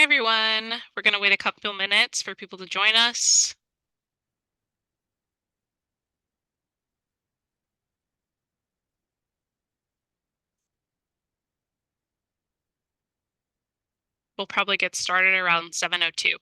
Hi, everyone. We're going to wait a couple minutes for people to join us. We'll probably get started around 7:02.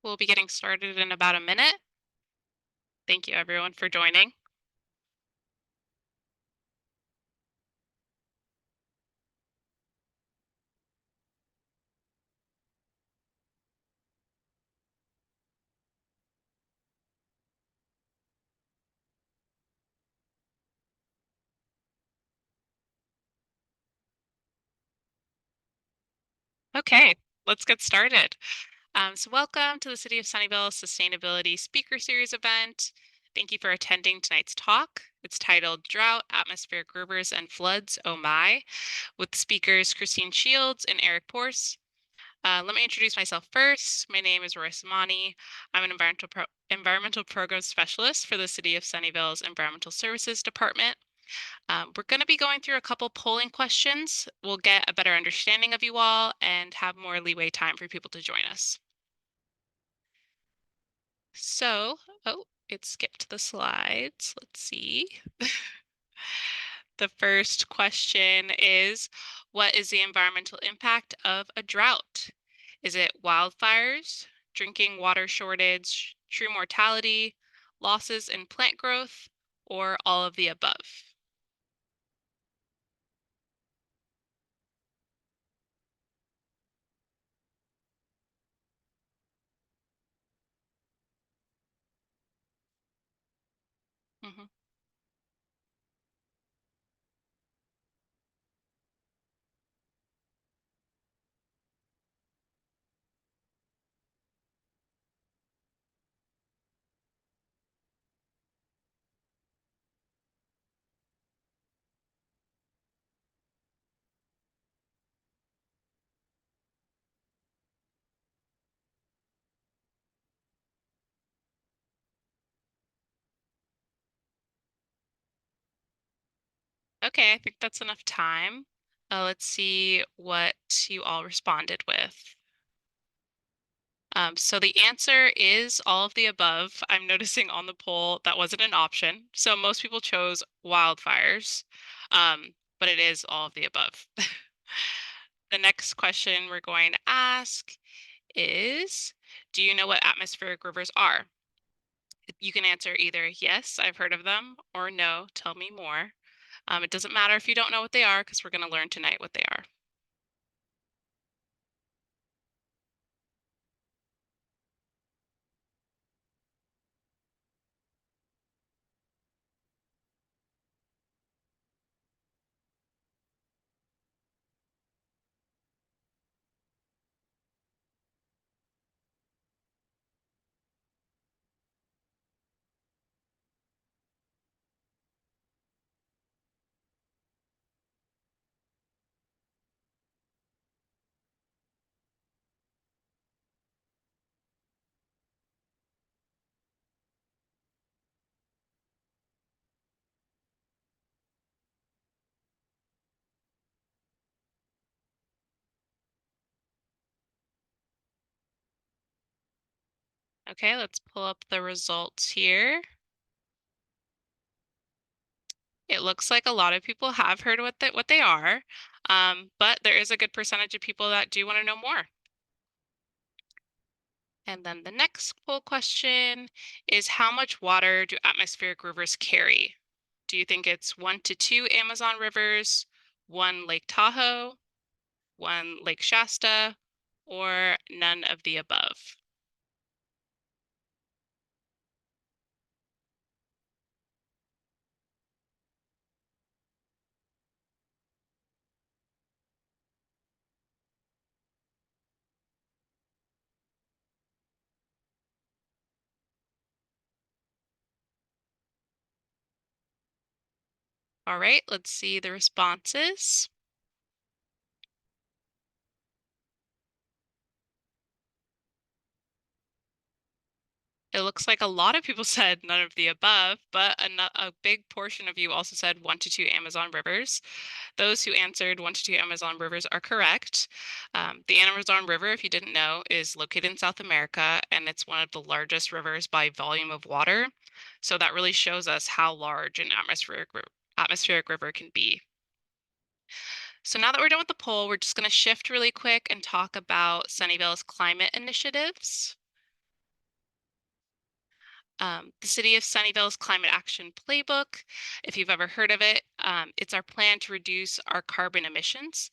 We'll be getting started in about a minute. Thank you, everyone, for joining. Okay, let's get started. So welcome to the City of Sunnyvale Sustainability Speaker Series event. Thank you for attending tonight's talk. It's titled Drought, Atmospheric Rivers and Floods, Oh My, with speakers Christine Shields and Eric Porce. Let me introduce myself first. My name is Royce Amani. I'm an environmental program specialist for the City of Sunnyvale's Environmental Services Department. We're going to be going through a couple polling questions. We'll get a better understanding of you all and have more leeway time for people to join us. So, oh, it skipped the slides. Let's see. The first question is, what is the environmental impact of a drought? Is it wildfires, drinking water shortage, true mortality, losses in plant growth, or all of the above? Mhm. Okay, I think that's enough time. Let's see what you all responded with. So the answer is all of the above. I'm noticing on the poll that wasn't an option. So most people chose wildfires, but it is all of the above. The next question we're going to ask is, do you know what atmospheric rivers are? You can answer either yes, I've heard of them, or no, tell me more. It doesn't matter if you don't know what they are because we're going to learn tonight what they are. Okay, let's pull up the results here. It looks like a lot of people have heard what they are. But there is a good percentage of people that do want to know more. And then the next poll question is, how much water do atmospheric rivers carry? Do you think it's 1 to 2 Amazon rivers, 1 Lake Tahoe, 1 Lake Shasta, or none of the above? All right, let's see the responses. It looks like a lot of people said none of the above, but a big portion of you also said 1 to 2 Amazon rivers. Those who answered 1 to 2 Amazon rivers are correct. The Amazon River, if you didn't know, is located in South America, and it's one of the largest rivers by volume of water. So that really shows us how large an atmospheric river can be. So now that we're done with the poll, we're just going to shift really quick and talk about Sunnyvale's climate initiatives. The City of Sunnyvale's Climate Action Playbook, if you've ever heard of it, it's our plan to reduce our carbon emissions.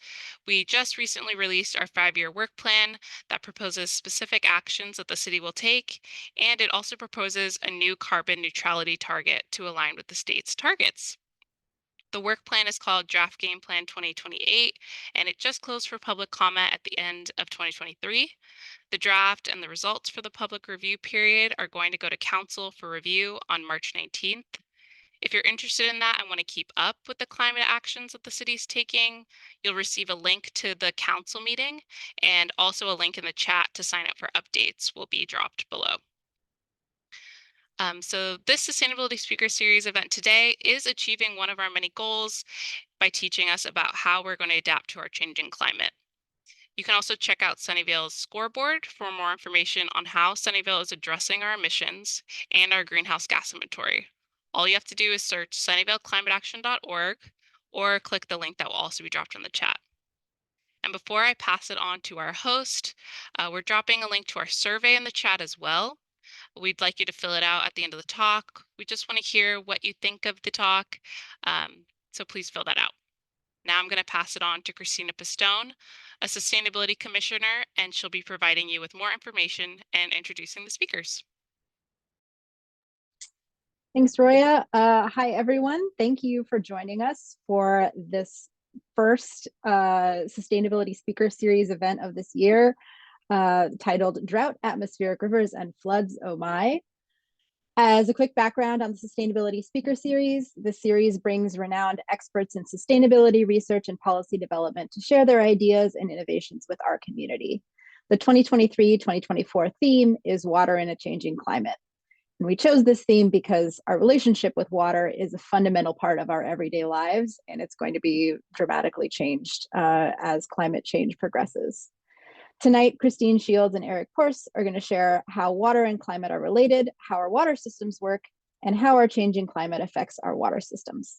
We just recently released our 5-year work plan that proposes specific actions that the city will take, and it also proposes a new carbon neutrality target to align with the state's targets. The work plan is called Draft Game Plan 2028, and it just closed for public comment at the end of 2023. The draft and the results for the public review period are going to go to council for review on March 19th. If you're interested in that and want to keep up with the climate actions that the city's taking, you'll receive a link to the council meeting, and also a link in the chat to sign up for updates will be dropped below. So this Sustainability Speaker Series event today is achieving one of our many goals by teaching us about how we're going to adapt to our changing climate. You can also check out Sunnyvale's scoreboard for more information on how Sunnyvale is addressing our emissions and our greenhouse gas inventory. All you have to do is search sunnyvaleclimateaction.org or click the link that will also be dropped in the chat. And before I pass it on to our host, we're dropping a link to our survey in the chat as well. We'd like you to fill it out at the end of the talk. We just want to hear what you think of the talk, so please fill that out. Now I'm going to pass it on to Christina Pistone, a Sustainability Commissioner, and she'll be providing you with more information and introducing the speakers. Thanks, Roya. Hi, everyone. Thank you for joining us for this first Sustainability Speaker Series event of this year, titled Drought, Atmospheric Rivers, and Floods, Oh My. As a quick background on the Sustainability Speaker Series, the series brings renowned experts in sustainability research and policy development to share their ideas and innovations with our community. The 2023-2024 theme is Water in a Changing Climate. And we chose this theme because our relationship with water is a fundamental part of our everyday lives, and it's going to be dramatically changed as climate change progresses. Tonight, Christine Shields and Eric Porce are going to share how water and climate are related, how our water systems work, and how our changing climate affects our water systems.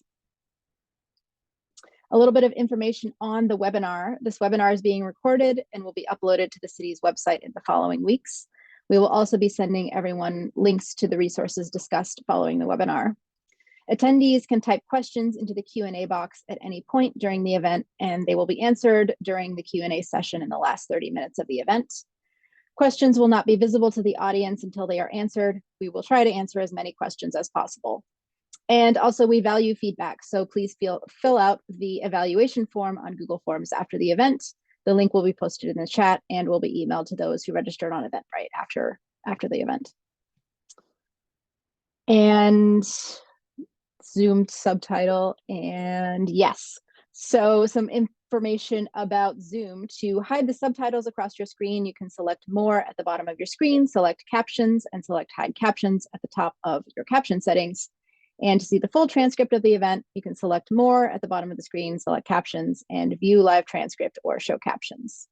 A little bit of information on the webinar. This webinar is being recorded and will be uploaded to the city's website in the following weeks. We will also be sending everyone links to the resources discussed following the webinar. Attendees can type questions into the Q&A box at any point during the event, and they will be answered during the Q&A session in the last 30 minutes of the event. Questions will not be visible to the audience until they are answered. We will try to answer as many questions as possible. And also, we value feedback, so please fill out the evaluation form on Google Forms after the event. The link will be posted in the chat and will be emailed to those who registered on Eventbrite after the event. And zoomed subtitle, and yes. So some information about Zoom. To hide the subtitles across your screen, you can select More at the bottom of your screen, select Captions, and select Hide Captions at the top of your caption settings. And to see the full transcript of the event, you can select More at the bottom of the screen, select Captions, and View Live Transcript or Show Captions.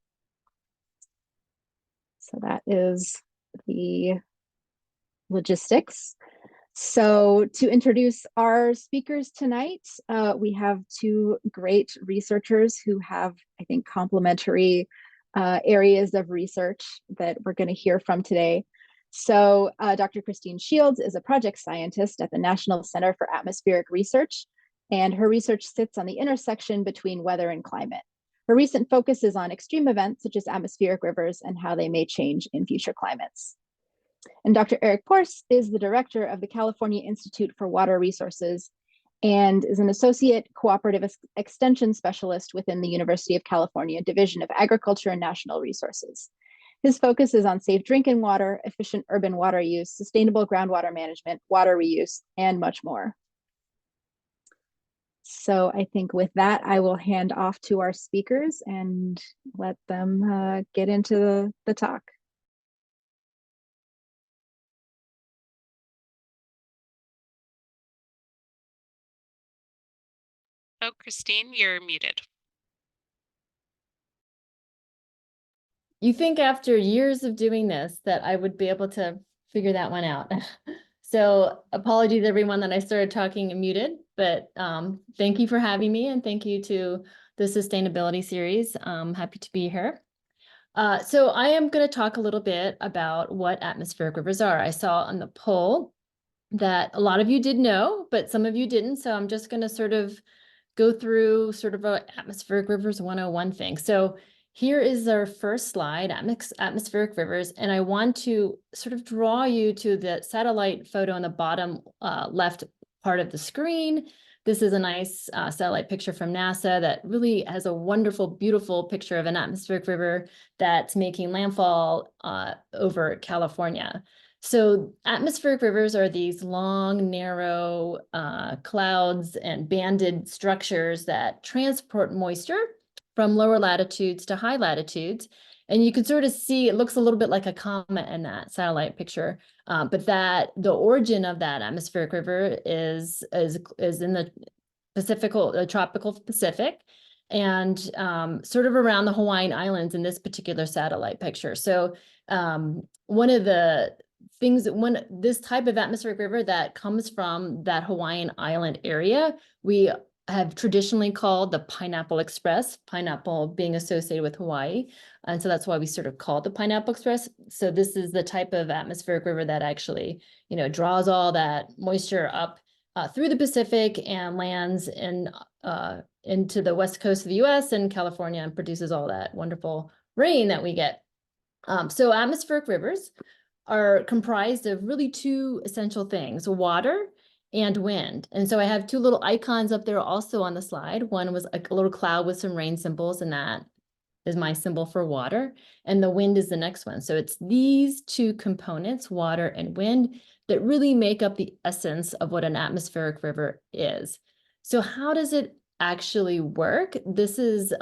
So that is the logistics. So, to introduce our speakers tonight, we have two great researchers who have, I think, complementary areas of research that we're going to hear from today. So, Dr. Christine Shields is a project scientist at the National Center for Atmospheric Research, and her research sits on the intersection between weather and climate. Her recent focus is on extreme events such as atmospheric rivers and how they may change in future climates. And Dr. Eric Porce is the director of the California Institute for Water Resources and is an associate cooperative extension specialist within the University of California Division of Agriculture and National Resources. His focus is on safe drinking water, efficient urban water use, sustainable groundwater management, water reuse, and much more. So I think with that, I will hand off to our speakers and let them get into the talk. Oh, Christine, you're muted. You think after years of doing this that I would be able to figure that one out. So apologies everyone that I started talking muted, but thank you for having me and thank you to the sustainability series. I'm happy to be here. So I am going to talk a little bit about what atmospheric rivers are. I saw on the poll that a lot of you did know, but some of you didn't. So I'm just going to sort of go through sort of a atmospheric rivers 101 thing. So here is our first slide, atmospheric rivers, and I want to sort of draw you to the satellite photo on the bottom left part of the screen. This is a nice satellite picture from NASA that really has a wonderful, beautiful picture of an atmospheric river that's making landfall over California. So atmospheric rivers are these long, narrow clouds and banded structures that transport moisture from lower latitudes to high latitudes. And you can sort of see, it looks a little bit like a comet in that satellite picture, but that the origin of that atmospheric river is in the tropical Pacific, and sort of around the Hawaiian Islands in this particular satellite picture. So one of the things that this type of atmospheric river that comes from that Hawaiian Island area, we have traditionally called the Pineapple Express, pineapple being associated with Hawaii. And so that's why we sort of call it the Pineapple Express. So this is the type of atmospheric river that actually, draws all that moisture up through the Pacific and lands into the west coast of the US and California and produces all that wonderful rain that we get. So atmospheric rivers are comprised of really two essential things, water and wind. And so I have two little icons up there also on the slide. One was a little cloud with some rain symbols, and that is my symbol for water. And the wind is the next one. So it's these two components, water and wind, that really make up the essence of what an atmospheric river is. So how does it actually work? This is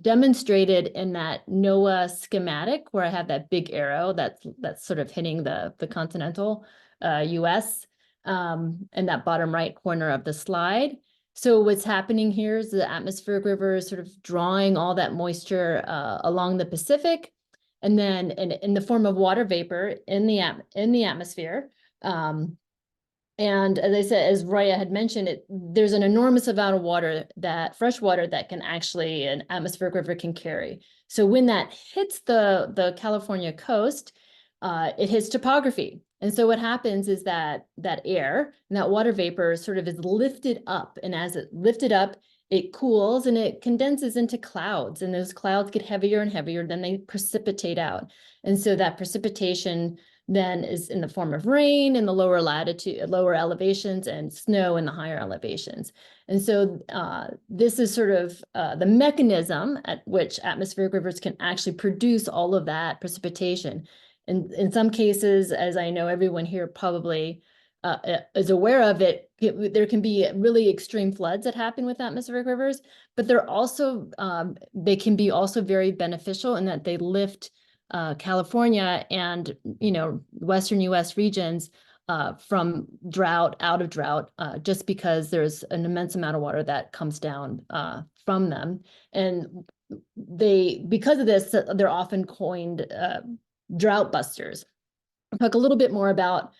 demonstrated in that NOAA schematic where I have that big arrow that's sort of hitting the continental US in that bottom right corner of the slide. So what's happening here is the atmospheric river is sort of drawing all that moisture along the Pacific, and then in the form of water vapor in the atmosphere. And as I said, as Raya had mentioned, there's an enormous amount of water, fresh water that can actually an atmospheric river can carry. So when that hits the California coast, it hits topography. And so what happens is that air and that water vapor sort of is lifted up. And as it lifted up, it cools and it condenses into clouds. And those clouds get heavier and heavier, then they precipitate out. And so that precipitation then is in the form of rain in the lower elevations, and snow in the higher elevations. And so this is sort of the mechanism at which atmospheric rivers can actually produce all of that precipitation. And in some cases, as I know everyone here probably is aware of it, there can be really extreme floods that happen with atmospheric rivers, but they're also, they can be also very beneficial in that they lift California and Western US regions from drought, out of drought, just because there's an immense amount of water that comes down from them. And because of this, they're often coined drought busters. I'll talk a little bit more about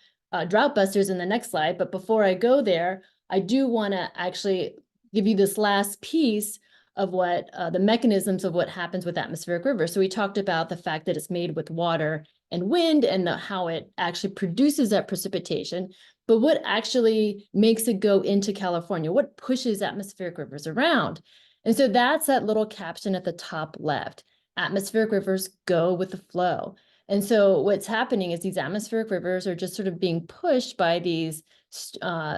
drought busters in the next slide. But before I go there, I do want to actually give you this last piece of what the mechanisms of what happens with atmospheric rivers. So we talked about the fact that it's made with water and wind and how it actually produces that precipitation. But what actually makes it go into California? What pushes atmospheric rivers around? And so that's that little caption at the top left. Atmospheric rivers go with the flow. And so what's happening is these atmospheric rivers are just sort of being pushed by these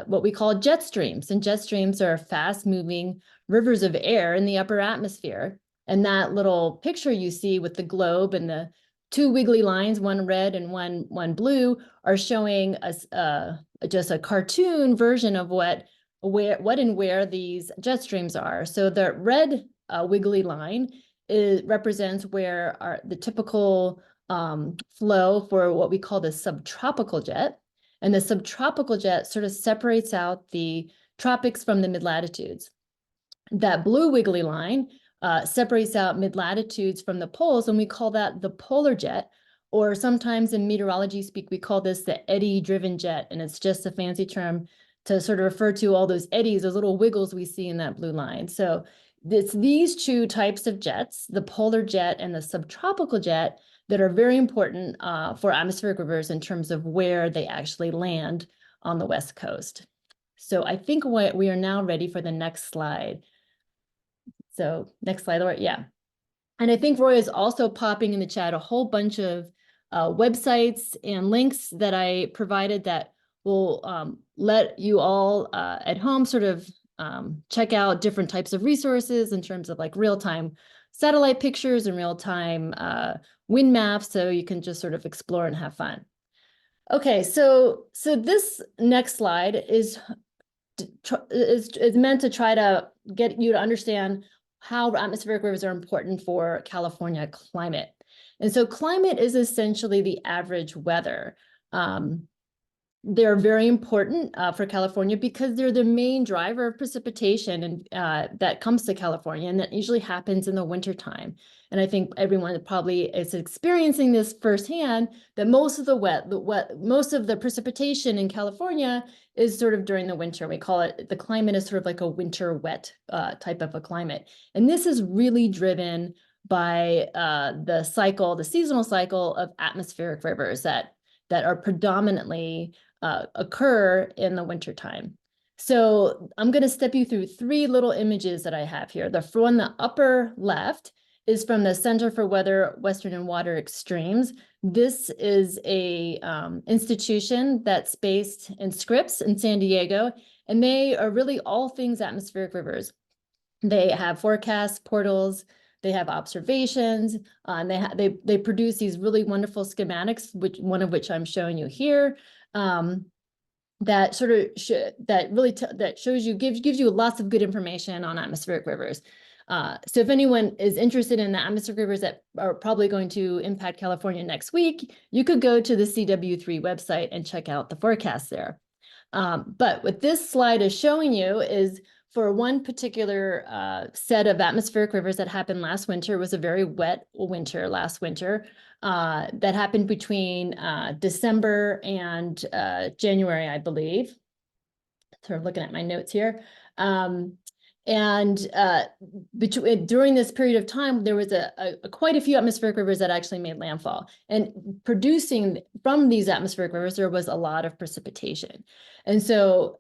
what we call jet streams. And jet streams are fast moving rivers of air in the upper atmosphere. And that little picture you see with the globe and the two wiggly lines, one red and one blue, are showing us just a cartoon version of what and where these jet streams are. So the red wiggly line represents where the typical flow for what we call the subtropical jet. And the subtropical jet sort of separates out the tropics from the mid-latitudes. That blue wiggly line separates out mid-latitudes from the poles, and we call that the polar jet, or sometimes in meteorology speak, we call this the eddy-driven jet, and it's just a fancy term to sort of refer to all those eddies, those little wiggles we see in that blue line. So it's these two types of jets, the polar jet and the subtropical jet, that are very important for atmospheric rivers in terms of where they actually land on the West Coast. So I think we are now ready for the next slide. So next slide, Laura. Yeah. And I think Roy is also popping in the chat a whole bunch of websites and links that I provided that will let you all at home sort of check out different types of resources in terms of like real-time satellite pictures and real-time wind maps, so you can just sort of explore and have fun. Okay, so this next slide is meant to try to get you to understand how atmospheric rivers are important for California climate. And so climate is essentially the average weather. They're very important for California because they're the main driver of precipitation and that comes to California, and that usually happens in the wintertime. And I think everyone probably is experiencing this firsthand, that most of the precipitation in California is sort of during the winter. We call it, the climate is sort of like a winter wet type of a climate. And this is really driven by the seasonal cycle of atmospheric rivers that are predominantly occur in the wintertime. So I'm going to step you through three little images that I have here. The one on the upper left is from the Center for Weather, Western and Water Extremes. This is a institution that's based in Scripps in San Diego, and they are really all things atmospheric rivers. They have forecasts, portals, they have observations, and they produce these really wonderful schematics, one of which I'm showing you here. That sort of that shows you, gives you lots of good information on atmospheric rivers. So if anyone is interested in the atmospheric rivers that are probably going to impact California next week, you could go to the CW3 website and check out the forecast there. But what this slide is showing you is for one particular set of atmospheric rivers that happened last winter. It was a very wet winter last winter that happened between December and January, I believe. Sort of looking at my notes here. During this period of time, there was quite a few atmospheric rivers that actually made landfall. And producing from these atmospheric rivers, there was a lot of precipitation. And so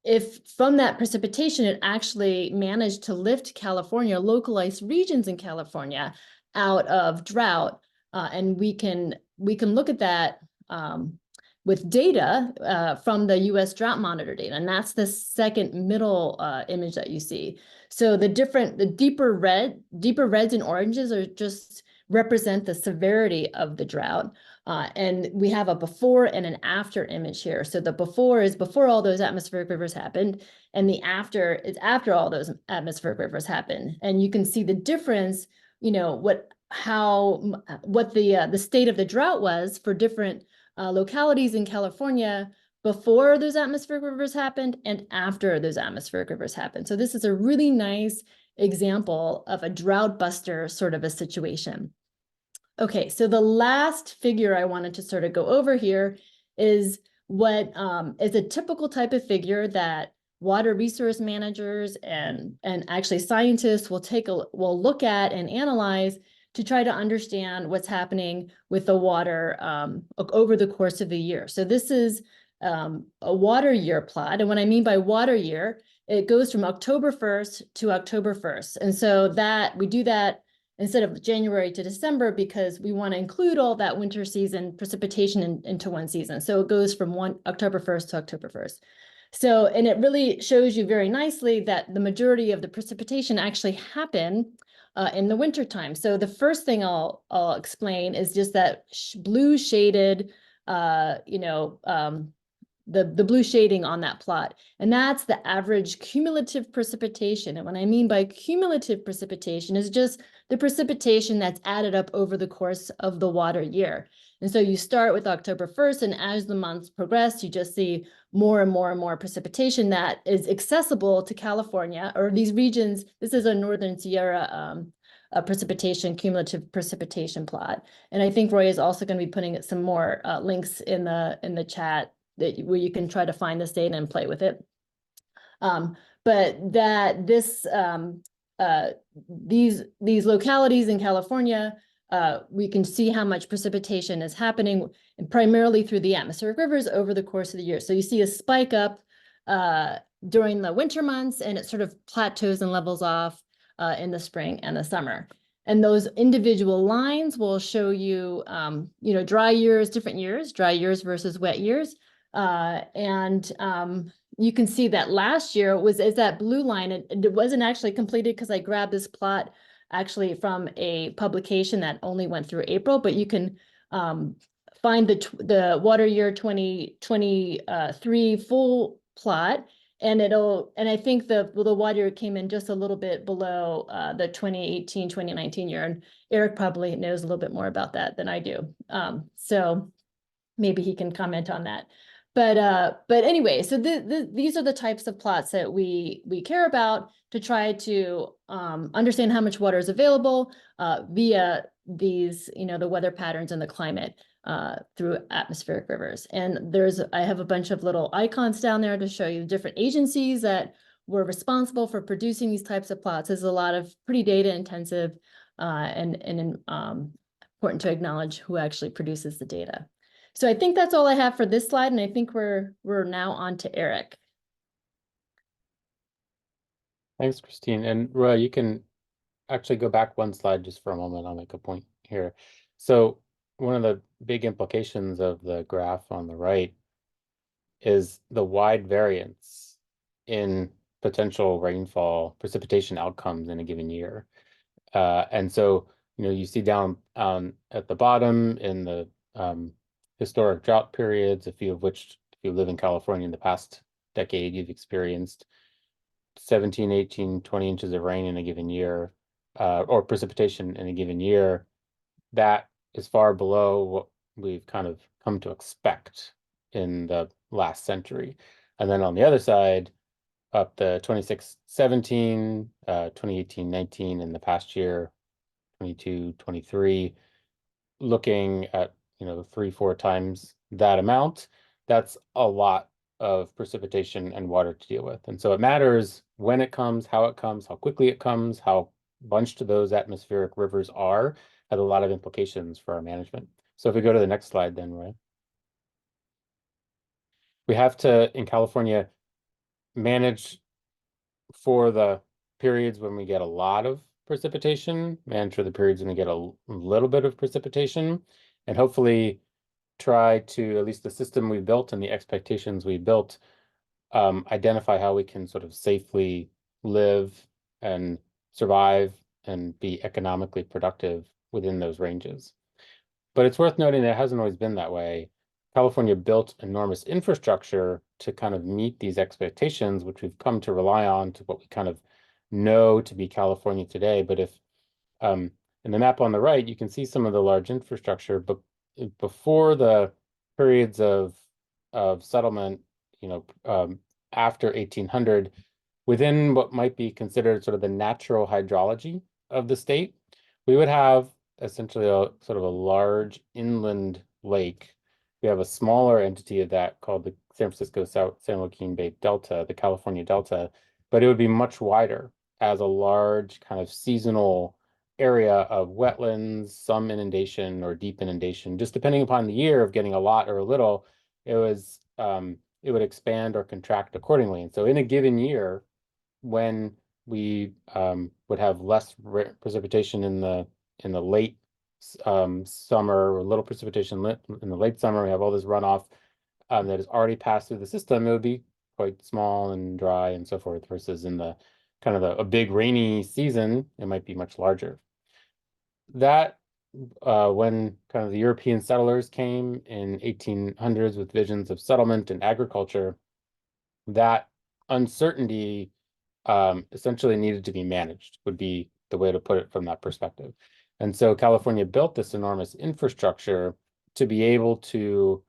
if from that precipitation, it actually managed to lift California, localized regions in California, out of drought, and we can look at that with data from the U.S. drought monitor data, and that's the second middle image that you see. So the deeper reds and oranges are just represent the severity of the drought. And we have a before and an after image here. So the before is before all those atmospheric rivers happened, and the after is after all those atmospheric rivers happened. And you can see the difference, what the state of the drought was for different localities in California before those atmospheric rivers happened and after those atmospheric rivers happened. So this is a really nice example of a drought buster sort of a situation. Okay, so the last figure I wanted to sort of go over here is what is a typical type of figure that water resource managers and actually scientists will look at and analyze to try to understand what's happening with the water over the course of the year. So this is a water year plot. And what I mean by water year, it goes from October 1st to October 1st. And so that we do that instead of January to December because we want to include all that winter season precipitation into one season. So it goes from October 1st to October 1st. So, and it really shows you very nicely that the majority of the precipitation actually happen in the wintertime. So the first thing I'll explain is just that blue shaded, the blue shading on that plot. And that's the average cumulative precipitation. And what I mean by cumulative precipitation is just the precipitation that's added up over the course of the water year. And so you start with October 1st, and as the months progress, you just see more and more and more precipitation that is accessible to California or these regions. This is a Northern Sierra cumulative precipitation plot. And I think Roy is also going to be putting some more links in the chat where you can try to find this data and play with it. But that these localities in California, we can see how much precipitation is happening primarily through the atmospheric rivers over the course of the year. So you see a spike up during the winter months, and it sort of plateaus and levels off in the spring and the summer. And those individual lines will show you, dry years, different years, dry years versus wet years. You can see that last year is that blue line. It wasn't actually completed because I grabbed this plot actually from a publication that only went through April, but you can find the water year 2023 full plot, and I think the water year came in just a little bit below the 2018, 2019 year, and Eric probably knows a little bit more about that than I do. So maybe he can comment on that. But anyway, so these are the types of plots that we care about to try to understand how much water is available via these, the weather patterns and the climate through atmospheric rivers. And I have a bunch of little icons down there to show you the different agencies that were responsible for producing these types of plots. There's a lot of pretty data intensive and important to acknowledge who actually produces the data. So I think that's all I have for this slide, and I think we're now on to Eric. Thanks, Christine. And Roy, you can actually go back one slide just for a moment. I'll make a point here. So one of the big implications of the graph on the right is the wide variance in potential rainfall precipitation outcomes in a given year. And so, you see down at the bottom in the historic drought periods, a few of which, if you live in California in the past decade, you've experienced 17, 18, 20 inches of rain in a given year, or precipitation in a given year. That is far below what we've kind of come to expect in the last century. And then on the other side, up the 26-17, 2018-19 in the past year, 22-23, looking at 3-4 times that amount. That's a lot of precipitation and water to deal with. And so it matters when it comes, how quickly it comes, how bunched those atmospheric rivers are, has a lot of implications for our management. So if we go to the next slide then, Roy. We have to, in California, manage for the periods when we get a lot of precipitation, manage for the periods when we get a little bit of precipitation, and hopefully try to, at least the system we built and the expectations we built, identify how we can sort of safely live and survive and be economically productive within those ranges. But it's worth noting that it hasn't always been that way. California built enormous infrastructure to kind of meet these expectations, which we've come to rely on to what we kind of know to be California today. But if in the map on the right, you can see some of the large infrastructure, but before the periods of settlement, after 1800, within what might be considered sort of the natural hydrology of the state, we would have essentially a sort of a large inland lake we have a smaller entity of that called the San Francisco San Joaquin Bay Delta, the California Delta, but it would be much wider as a large kind of seasonal area of wetlands, some inundation or deep inundation, just depending upon the year of getting a lot or a little, it would expand or contract accordingly. And so in a given year, when we would have less precipitation in the late summer, or little precipitation in the late summer, we have all this runoff that has already passed through the system, it would be quite small and dry and so forth, versus in the kind of a big rainy season, it might be much larger. That when kind of the European settlers came in 1800s with visions of settlement and agriculture, that uncertainty essentially needed to be managed, would be the way to put it from that perspective. And so California built this enormous infrastructure to be able to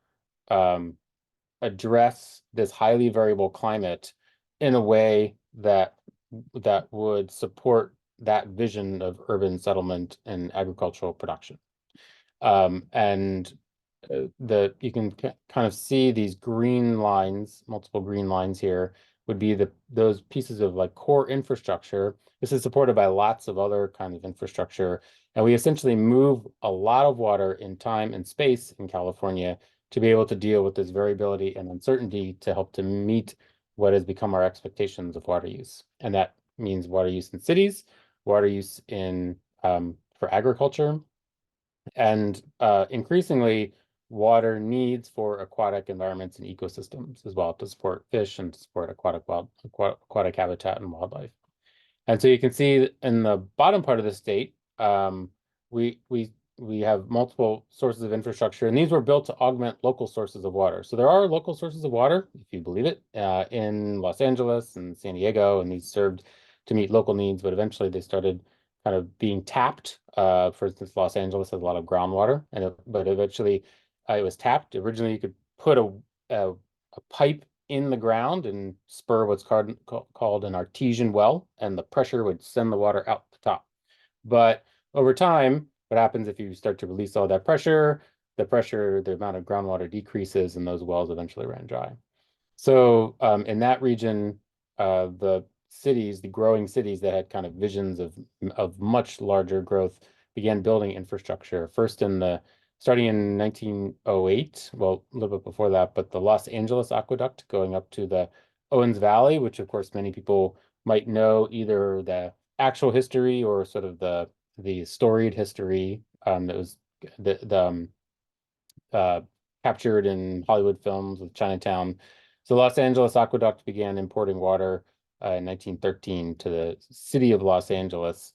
address this highly variable climate in a way that would support that vision of urban settlement and agricultural production. And you can kind of see these green lines, multiple green lines here, would be those pieces of like core infrastructure. This is supported by lots of other kinds of infrastructure. And we essentially move a lot of water in time and space in California to be able to deal with this variability and uncertainty to help to meet what has become our expectations of water use. And that means water use in cities, water use in for agriculture, and increasingly water needs for aquatic environments and ecosystems as well, to support fish and to support aquatic habitat and wildlife. And so you can see in the bottom part of the state, we have multiple sources of infrastructure, and these were built to augment local sources of water. So there are local sources of water, if you believe it, in Los Angeles and San Diego, and these served to meet local needs, but eventually they started kind of being tapped. For instance, Los Angeles has a lot of groundwater, but eventually it was tapped. Originally, you could put a pipe in the ground and spur what's called an artesian well, and the pressure would send the water out the top. But over time, what happens if you start to release all that pressure, the amount of groundwater decreases, and those wells eventually ran dry. So in that region, the growing cities that had kind of visions of much larger growth began building infrastructure. First starting in 1908, well, a little bit before that, but the Los Angeles Aqueduct going up to the Owens Valley, which of course many people might know either the actual history or sort of the storied history that was captured in Hollywood films with Chinatown. So Los Angeles Aqueduct began importing water in 1913 to the city of Los Angeles.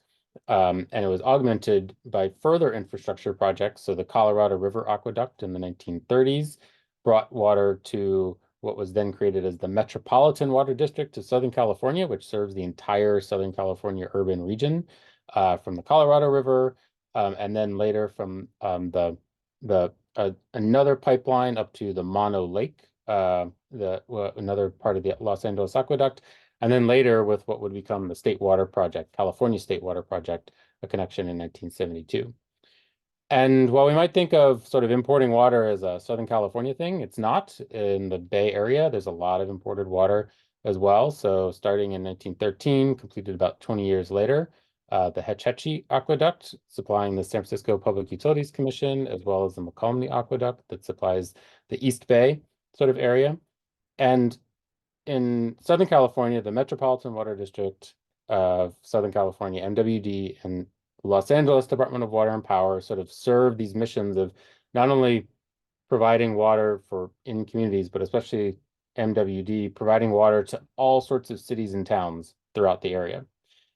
And it was augmented by further infrastructure projects. So the Colorado River Aqueduct in the 1930s brought water to what was then created as the Metropolitan Water District of Southern California, which serves the entire Southern California urban region from the Colorado River, and then later from another pipeline up to the Mono Lake, another part of the Los Angeles Aqueduct, and then later with what would become the State Water Project, California State Water Project, a connection in 1972. And while we might think of sort of importing water as a Southern California thing, it's not. In the Bay Area, there's a lot of imported water as well. So starting in 1913, completed about 20 years later, the Hetch Hetchy Aqueduct, supplying the San Francisco Public Utilities Commission, as well as the McComney Aqueduct that supplies the East Bay sort of area. And in Southern California, the Metropolitan Water District of Southern California, MWD, and Los Angeles Department of Water and Power sort of serve these missions of not only providing water in communities, but especially MWD, providing water to all sorts of cities and towns throughout the area.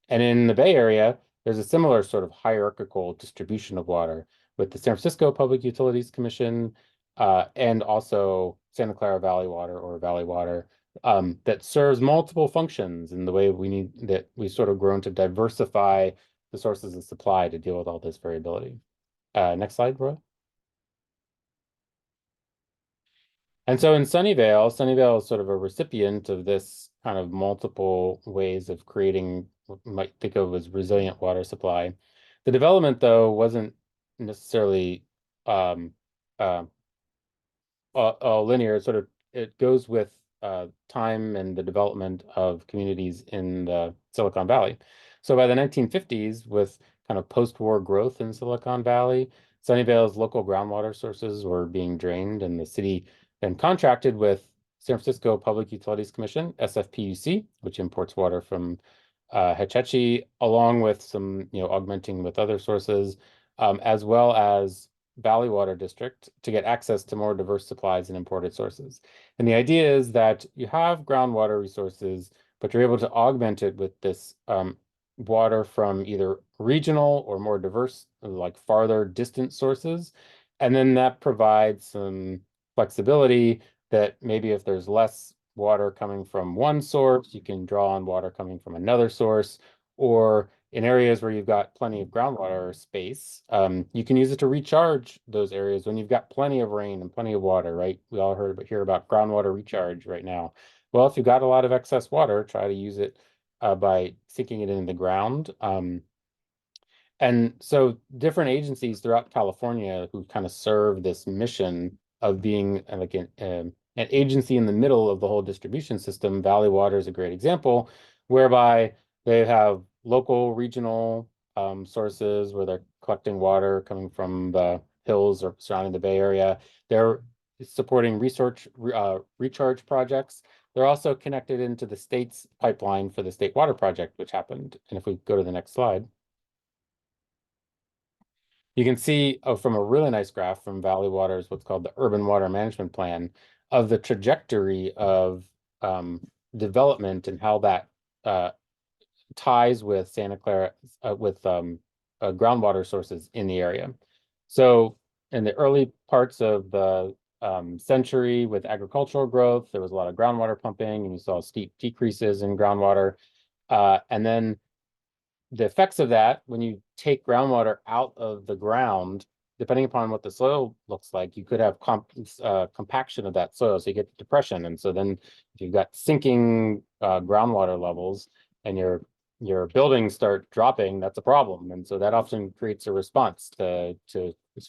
And in the Bay Area, there's a similar sort of hierarchical distribution of water with the San Francisco Public Utilities Commission and also Santa Clara Valley Water or Valley Water that serves multiple functions in the way we sort of grown to diversify the sources of supply to deal with all this variability. Next slide, Roy. And so in Sunnyvale is sort of a recipient of this kind of multiple ways of creating what you might think of as resilient water supply. The development, though, wasn't necessarily linear. Sort of it goes with time and the development of communities in the Silicon Valley. So by the 1950s, with kind of post-war growth in Silicon Valley, Sunnyvale's local groundwater sources were being drained, and the city then contracted with San Francisco Public Utilities Commission, SFPUC, which imports water from Hetch Hetchy, along with some, augmenting with other sources, as well as Valley Water District to get access to more diverse supplies and imported sources. And the idea is that you have groundwater resources, but you're able to augment it with this water from either regional or more diverse, like farther distant sources. And then that provides some flexibility that maybe if there's less water coming from one source, you can draw on water coming from another source, or in areas where you've got plenty of groundwater space, you can use it to recharge those areas when you've got plenty of rain and plenty of water, right? We all hear about groundwater recharge right now. Well, if you've got a lot of excess water, try to use it by sinking it in the ground. And so different agencies throughout California who kind of serve this mission of being like an agency in the middle of the whole distribution system. Valley Water is a great example, whereby they have local, regional sources where they're collecting water coming from the hills or surrounding the Bay Area. They're supporting research recharge projects. They're also connected into the state's pipeline for the State Water Project, which happened. And if we go to the next slide. You can see from a really nice graph from Valley Water's what's called the Urban Water Management Plan of the trajectory of development and how that ties with Santa Clara with groundwater sources in the area. So in the early parts of the century with agricultural growth, there was a lot of groundwater pumping, and you saw steep decreases in groundwater. And then the effects of that, when you take groundwater out of the ground, depending upon what the soil looks like, you could have compaction of that soil, so you get depression. And so then if you've got sinking groundwater levels and your buildings start dropping, that's a problem. And so that often creates a response to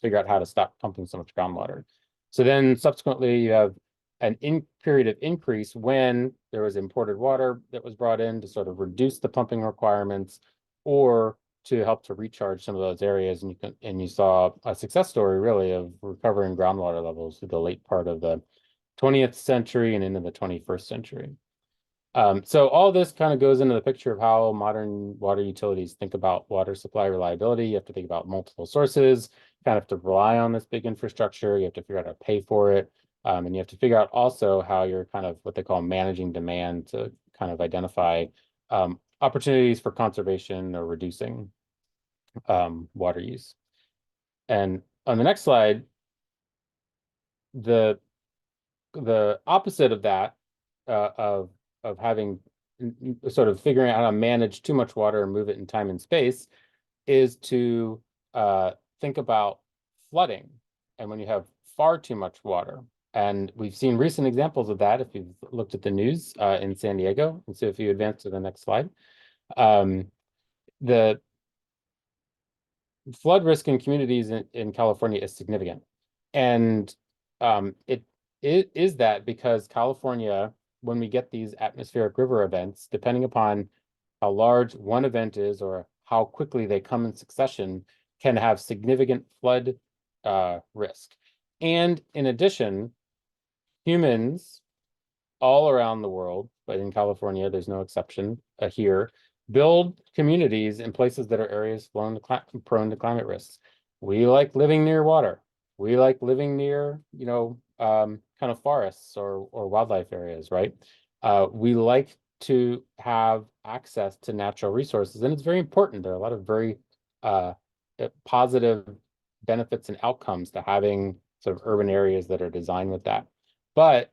figure out how to stop pumping so much groundwater. So then subsequently you have an period of increase when there was imported water that was brought in to sort of reduce the pumping requirements, or to help to recharge some of those areas. And you saw a success story really of recovering groundwater levels through the late part of the 20th century and into the 21st century. So all this kind of goes into the picture of how modern water utilities think about water supply reliability. You have to think about multiple sources, kind of have to rely on this big infrastructure. You have to figure out how to pay for it. And you have to figure out also how you're kind of what they call managing demand to kind of identify opportunities for conservation or reducing water use. And on the next slide, the opposite of that, of having sort of figuring out how to manage too much water and move it in time and space, is to think about flooding. And when you have far too much water, and we've seen recent examples of that if you've looked at the news in San Diego. And so if you advance to the next slide, the flood risk in communities in California is significant. And it is that because California, when we get these atmospheric river events, depending upon how large one event is or how quickly they come in succession, can have significant flood risk. And in addition, humans all around the world, but in California, there's no exception here, build communities in places that are areas prone to climate risks. We like living near water. We like living near, kind of forests or wildlife areas, right? We like to have access to natural resources, and it's very important. There are a lot of very positive benefits and outcomes to having sort of urban areas that are designed with that. But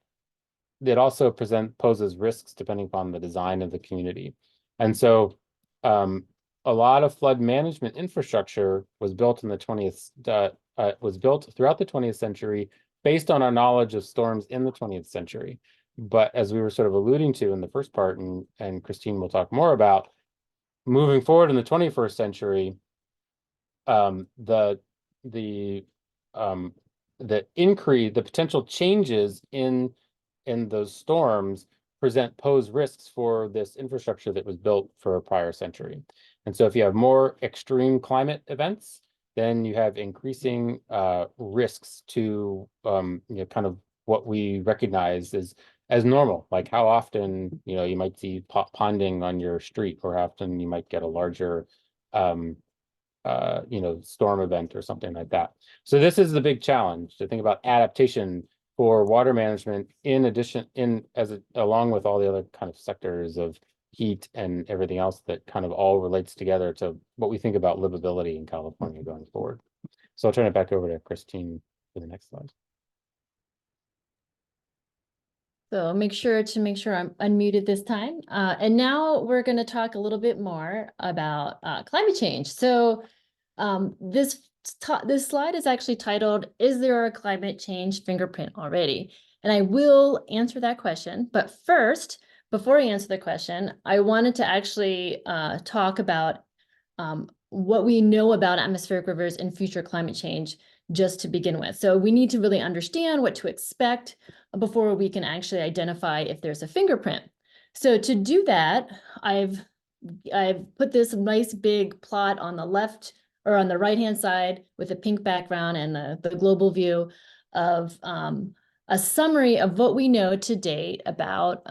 it also poses risks depending upon the design of the community. And so a lot of flood management infrastructure was built in the 20th, was built throughout the 20th century based on our knowledge of storms in the 20th century. But as we were sort of alluding to in the first part, and Christine will talk more about, moving forward in the 21st century, the the potential changes in those storms pose risks for this infrastructure that was built for a prior century. And so if you have more extreme climate events, then you have increasing risks to kind of what we recognize as normal, like how often you might see ponding on your street, or how often you might get a larger storm event or something like that. So this is the big challenge, to think about adaptation for water management along with all the other kind of sectors of heat and everything else that kind of all relates together to what we think about livability in California going forward. So I'll turn it back over to Christine for the next slide. So make sure I'm unmuted this time. And now we're going to talk a little bit more about climate change. So this slide is actually titled, "Is there a climate change fingerprint already?" And I will answer that question. But first, before I answer the question, I wanted to actually talk about what we know about atmospheric rivers and future climate change just to begin with. So we need to really understand what to expect before we can actually identify if there's a fingerprint. So to do that, I've put this nice big plot on the left or on the right-hand side with a pink background and the global view of a summary of what we know to date about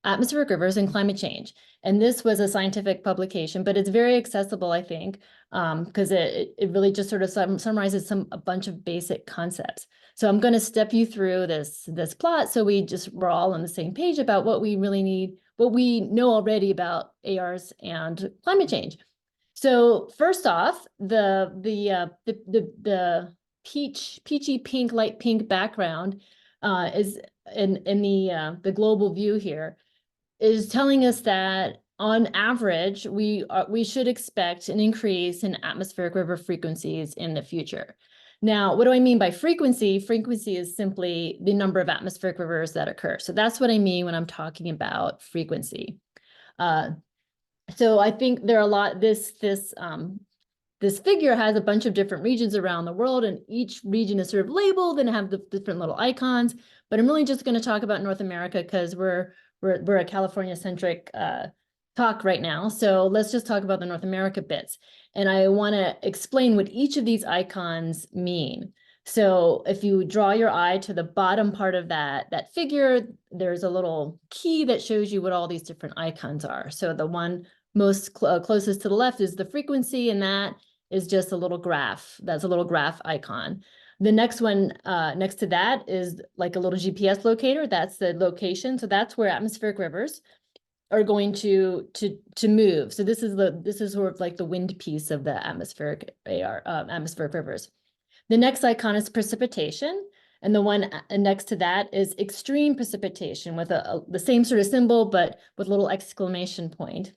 atmospheric rivers and climate change. And this was a scientific publication, but it's very accessible, I think, because it really just sort of summarizes a bunch of basic concepts. So I'm going to step you through this plot so we're all on the same page about what we really need, what we know already about ARs and climate change. So first off, the peachy pink, light pink background is in the global view here, is telling us that on average, we should expect an increase in atmospheric river frequencies in the future. Now, what do I mean by frequency? Frequency is simply the number of atmospheric rivers that occur. So that's what I mean when I'm talking about frequency. So I think there are a lot, this figure has a bunch of different regions around the world, and each region is sort of labeled and have the different little icons. But I'm really just going to talk about North America because we're a California-centric talk right now. So let's just talk about the North America bits. And I want to explain what each of these icons mean. So if you draw your eye to the bottom part of that figure, there's a little key that shows you what all these different icons are. So the one most closest to the left is the frequency, and that is just a little graph. That's a little graph icon. The next one next to that is like a little GPS locator. That's the location. So that's where atmospheric rivers are going to move. So this is sort of like the wind piece of the atmospheric rivers. The next icon is precipitation, and the one next to that is extreme precipitation with the same sort of symbol but with a little exclamation point.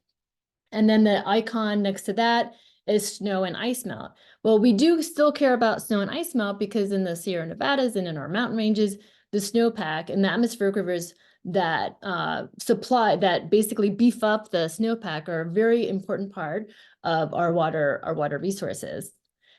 And then the icon next to that is snow and ice melt. Well, we do still care about snow and ice melt because in the Sierra Nevadas and in our mountain ranges, the snowpack and the atmospheric rivers that basically beef up the snowpack are a very important part of our water resources.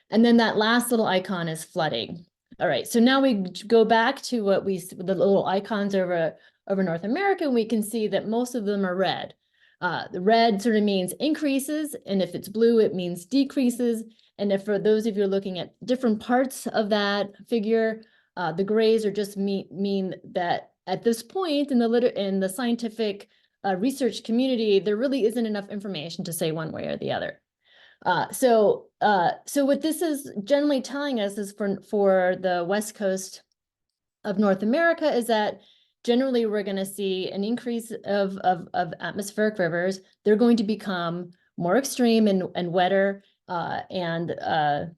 And then that last little icon is flooding. All right, so now we go back to the little icons over North America, and we can see that most of them are red. The red sort of means increases, and if it's blue, it means decreases. And if for those of you looking at different parts of that figure, the grays are just mean that at this point in the scientific research community, there really isn't enough information to say one way or the other. So what this is generally telling us is for the West Coast of North America is that generally we're going to see an increase of atmospheric rivers. They're going to become more extreme and wetter, and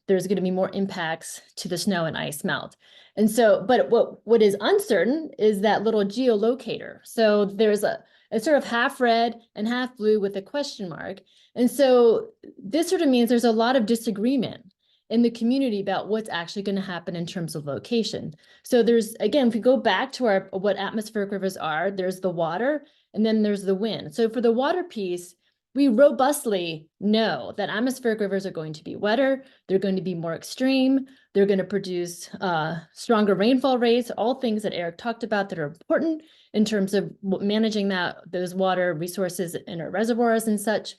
there's going to be more impacts to the snow and ice melt. And so, but what is uncertain is that little geolocator. So there's it's sort of half red and half blue with a question mark. And so this sort of means there's a lot of disagreement in the community about what's actually going to happen in terms of location. So there's, again, if we go back to what atmospheric rivers are, there's the water and then there's the wind. So for the water piece, we robustly know that atmospheric rivers are going to be wetter, they're going to be more extreme, they're going to produce stronger rainfall rates, all things that Eric talked about that are important in terms of managing those water resources in our reservoirs and such.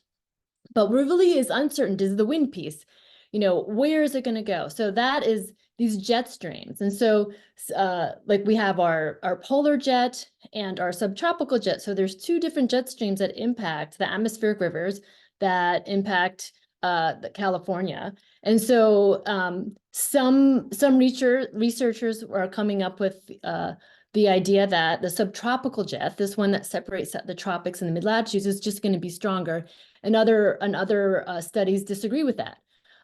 But what really is uncertain is the wind piece. Where is it going to go? So that is these jet streams. And so like we have our polar jet and our subtropical jet. So there's two different jet streams that impact the atmospheric rivers that impact California. And so some researchers are coming up with the idea that the subtropical jet, this one that separates the tropics and the mid-latitudes, is just going to be stronger. And other studies disagree with that.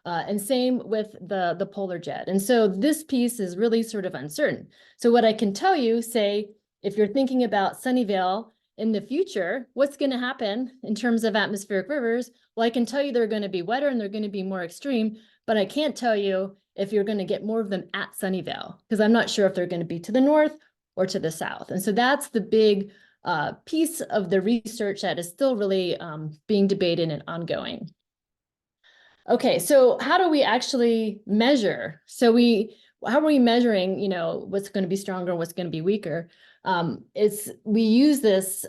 And same with the polar jet. And so this piece is really sort of uncertain. So what I can tell you, say, if you're thinking about Sunnyvale in the future, what's going to happen in terms of atmospheric rivers? Well, I can tell you they're going to be wetter and they're going to be more extreme, but I can't tell you if you're going to get more of them at Sunnyvale, because I'm not sure if they're going to be to the north or to the south. And so that's the big piece of the research that is still really being debated and ongoing. Okay, so how do we actually measure? How are we measuring, what's going to be stronger, what's going to be weaker? We use this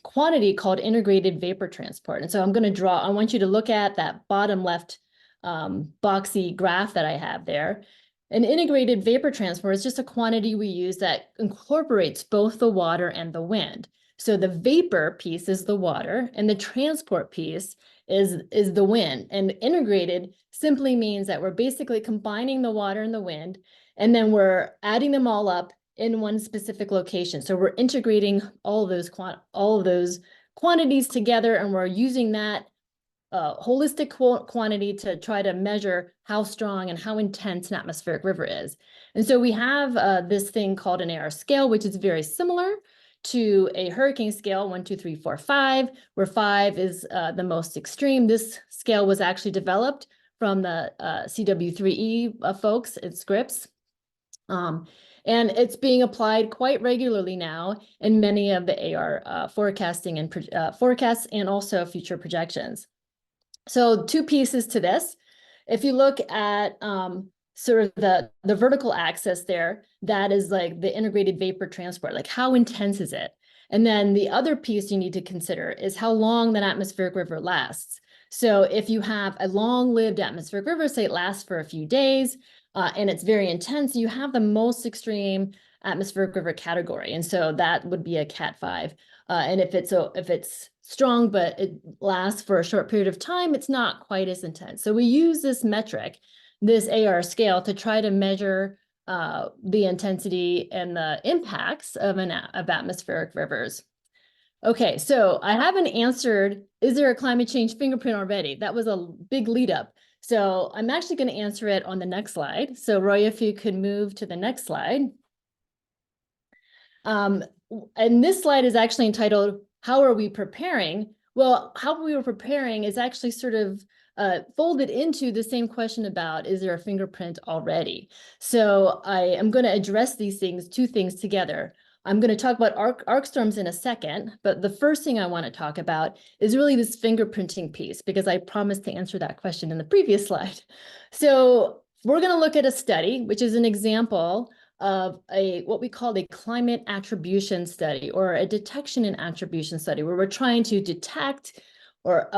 quantity called integrated vapor transport. And so I want you to look at that bottom left boxy graph that I have there. An integrated vapor transport is just a quantity we use that incorporates both the water and the wind. So the vapor piece is the water and the transport piece is the wind. And integrated simply means that we're basically combining the water and the wind, and then we're adding them all up in one specific location. So we're integrating all of those quantities together, and we're using that holistic quantity to try to measure how strong and how intense an atmospheric river is. And so we have this thing called an AR scale, which is very similar to a hurricane scale, 1, 2, 3, 4, 5, where 5 is the most extreme. This scale was actually developed from the CW3E folks at Scripps. And it's being applied quite regularly now in many of the AR forecasting and forecasts and also future projections. So two pieces to this. If you look at sort of the vertical axis there, that is like the integrated vapor transport, like how intense is it? And then the other piece you need to consider is how long that atmospheric river lasts. So if you have a long-lived atmospheric river, say it lasts for a few days, and it's very intense, you have the most extreme atmospheric river category. And so that would be a Cat 5. And if it's strong, but it lasts for a short period of time, it's not quite as intense. So we use this metric, this AR scale, to try to measure the intensity and the impacts of atmospheric rivers. Okay, so I haven't answered, is there a climate change fingerprint already? That was a big lead up. So I'm actually going to answer it on the next slide. So Roy, if you could move to the next slide. And this slide is actually entitled, How Are We Preparing? Well, how we were preparing is actually sort of folded into the same question about, is there a fingerprint already? So I am going to address these two things together. I'm going to talk about arc storms in a second, but the first thing I want to talk about is really this fingerprinting piece, because I promised to answer that question in the previous slide. So we're going to look at a study, which is an example of what we call a climate attribution study, or a detection and attribution study, where we're trying to detect or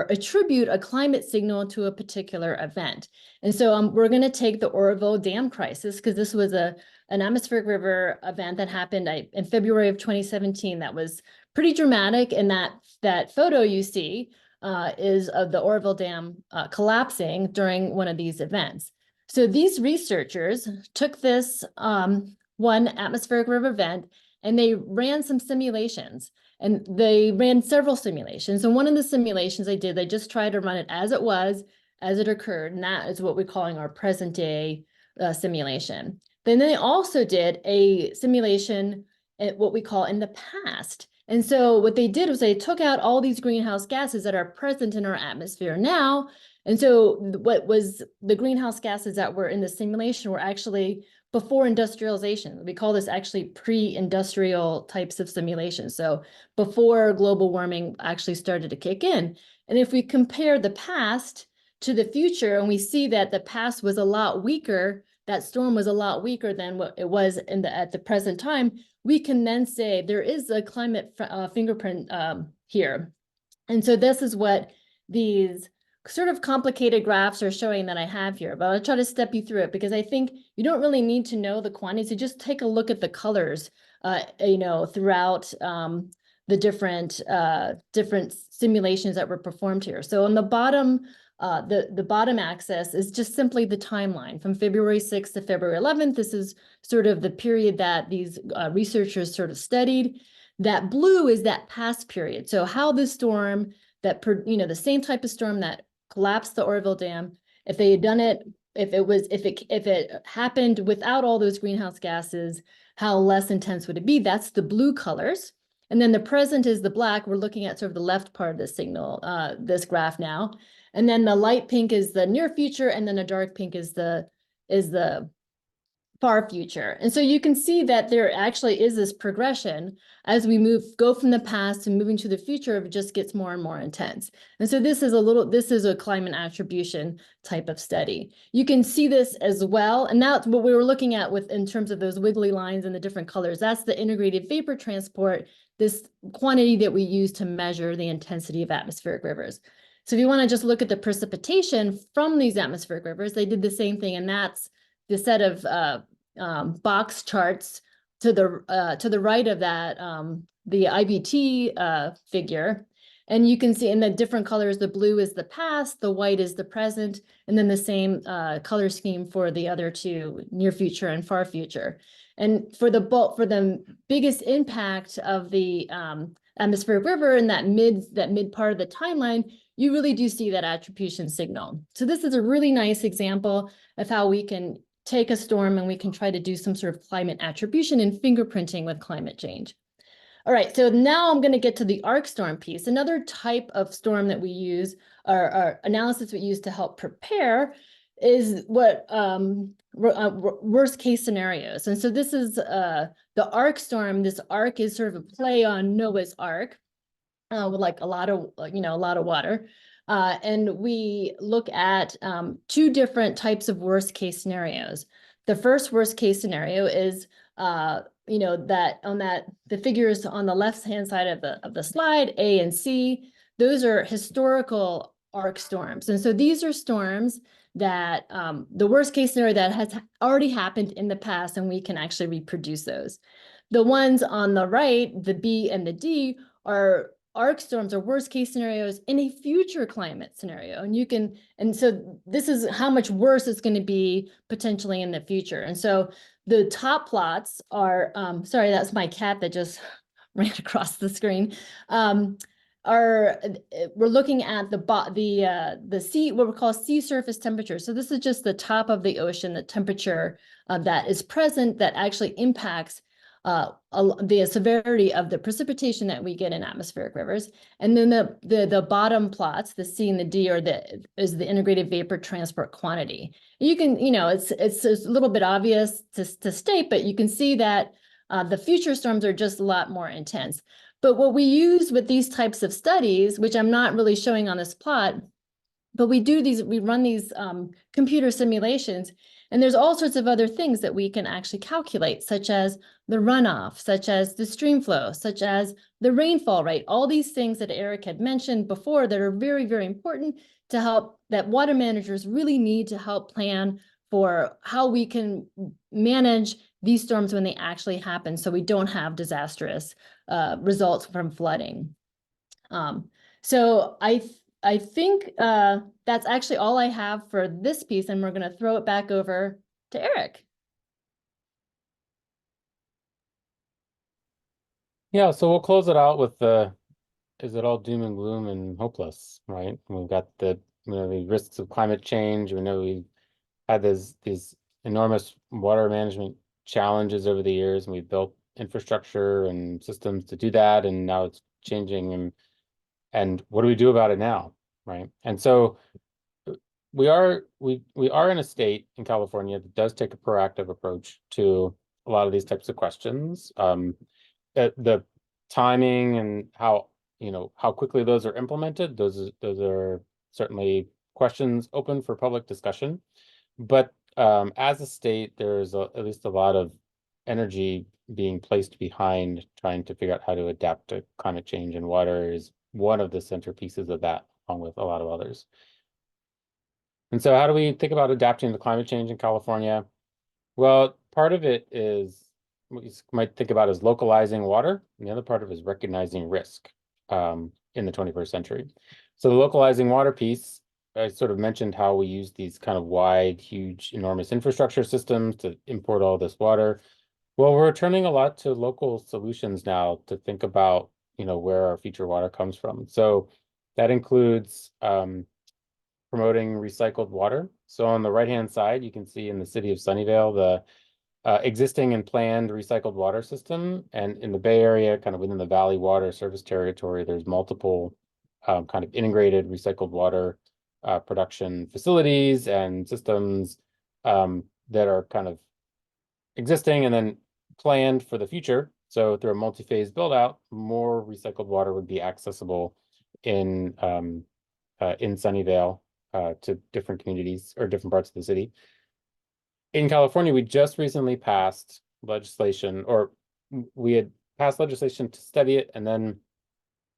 attribute a climate signal to a particular event. And so we're going to take the Oroville Dam crisis, because this was an atmospheric river event that happened in February of 2017. That was pretty dramatic, and that photo you see is of the Oroville Dam collapsing during one of these events. So these researchers took this one atmospheric river event, and they ran some simulations, and they ran several simulations. And one of the simulations they just tried to run it as it was, as it occurred. And that is what we're calling our present day simulation. Then they also did a simulation at what we call in the past. And so what they did was they took out all these greenhouse gases that are present in our atmosphere now. And so what was the greenhouse gases that were in the simulation were actually before industrialization. We call this actually pre-industrial types of simulations. So before global warming actually started to kick in. And if we compare the past to the future, and we see that the past was a lot weaker, that storm was a lot weaker than what it was at the present time, we can then say there is a climate fingerprint here. And so this is what these sort of complicated graphs are showing that I have here, but I'll try to step you through it because I think you don't really need to know the quantities. You just take a look at the colors, throughout the different simulations that were performed here. So on the bottom, the bottom axis is just simply the timeline from February 6th to February 11th. This is sort of the period that these researchers sort of studied. That blue is that past period. So how the storm the same type of storm that collapsed the Oroville Dam, if they had done it, if it happened without all those greenhouse gases, how less intense would it be? That's the blue colors. And then the present is the black. We're looking at sort of the left part of the signal, this graph now. And then the light pink is the near future, and then the dark pink is the far future. And so you can see that there actually is this progression as we go from the past to moving to the future, it just gets more and more intense. And so this is a climate attribution type of study. You can see this as well. And that's what we were looking at in terms of those wiggly lines and the different colors. That's the integrated vapor transport, this quantity that we use to measure the intensity of atmospheric rivers. So if you want to just look at the precipitation from these atmospheric rivers, they did the same thing. And that's the set of box charts to the right of that, the IVT figure. And you can see in the different colors, the blue is the past, the white is the present, and then the same color scheme for the other two, near future and far future. And for the biggest impact of the atmospheric river in that mid part of the timeline, you really do see that attribution signal. So this is a really nice example of how we can take a storm and we can try to do some sort of climate attribution and fingerprinting with climate change. All right, so now I'm going to get to the arc storm piece. Another type of storm that we use, or analysis we use to help prepare, is what worst case scenarios. And so this is the arc storm. This arc is sort of a play on Noah's Ark, with like a lot of water. And we look at two different types of worst case scenarios. The first worst case scenario is, the figures on the left hand side of the slide, A and C, those are historical arc storms. And so these are storms that the worst case scenario that has already happened in the past, and we can actually reproduce those. The ones on the right, the B and the D, are arc storms or worst case scenarios in a future climate scenario. And so this is how much worse it's going to be potentially in the future. And so the top plots are, sorry, that's my cat that just ran across the screen. We're looking at the sea, what we call sea surface temperature. So this is just the top of the ocean, the temperature that is present that actually impacts the severity of the precipitation that we get in atmospheric rivers. And then the bottom plots, the C and the D, is the integrated vapor transport quantity. You can, it's a little bit obvious to state, but you can see that the future storms are just a lot more intense. But what we use with these types of studies, which I'm not really showing on this plot, but we run these computer simulations, and there's all sorts of other things that we can actually calculate, such as the runoff, such as the stream flow, such as the rainfall rate, all these things that Eric had mentioned before that are very, very important to help, that water managers really need to help plan for how we can manage these storms when they actually happen, so we don't have disastrous results from flooding. So I think that's actually all I have for this piece, and we're going to throw it back over to Eric. Yeah, so we'll close it out with is it all doom and gloom and hopeless, right? We've got the risks of climate change. We know we've had these enormous water management challenges over the years, and we've built infrastructure and systems to do that, and now it's changing. And what do we do about it now, right? And so we are in a state in California that does take a proactive approach to a lot of these types of questions. The timing and how how quickly those are implemented, those are certainly questions open for public discussion. But as a state, there's at least a lot of energy being placed behind trying to figure out how to adapt to climate change, and water is one of the centerpieces of that, along with a lot of others. And so how do we think about adapting to climate change in California? Well, part of it is what you might think about as localizing water, and the other part of it is recognizing risk in the 21st century. So the localizing water piece, I sort of mentioned how we use these kind of wide, huge, enormous infrastructure systems to import all this water. Well, we're turning a lot to local solutions now to think about, where our future water comes from. So that includes promoting recycled water. So on the right-hand side, you can see in the city of Sunnyvale, the existing and planned recycled water system. And in the Bay Area, kind of within the Valley Water Service Territory, there's multiple kind of integrated recycled water production facilities and systems that are kind of existing and then planned for the future. So through a multi-phase build out, more recycled water would be accessible in Sunnyvale to different communities or different parts of the city. In California, we just recently passed legislation, or we had passed legislation to study it and then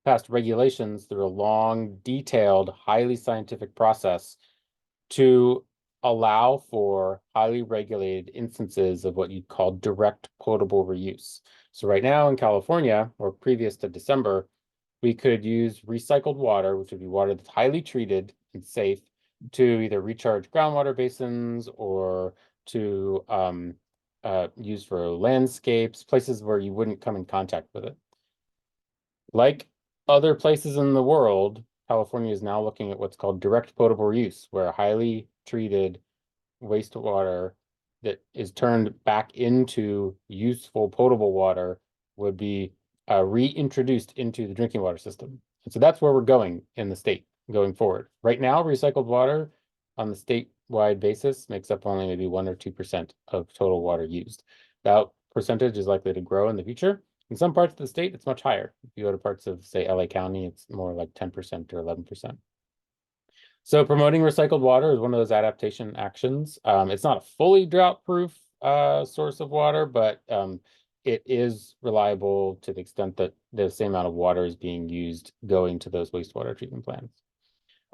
passed regulations through a long, detailed, highly scientific process to allow for highly regulated instances of what you'd call direct potable reuse. So right now in California, or previous to December, we could use recycled water, which would be water that's highly treated and safe, to either recharge groundwater basins or to use for landscapes, places where you wouldn't come in contact with it. Like other places in the world, California is now looking at what's called direct potable reuse, where highly treated wastewater that is turned back into useful potable water would be reintroduced into the drinking water system. And so that's where we're going in the state going forward. Right now, recycled water on the statewide basis makes up only maybe 1 or 2% of total water used. That percentage is likely to grow in the future. In some parts of the state, it's much higher. If you go to parts of, say, LA County, it's more like 10% or 11%. So promoting recycled water is one of those adaptation actions. It's not a fully drought-proof source of water, but it is reliable to the extent that the same amount of water is being used going to those wastewater treatment plants.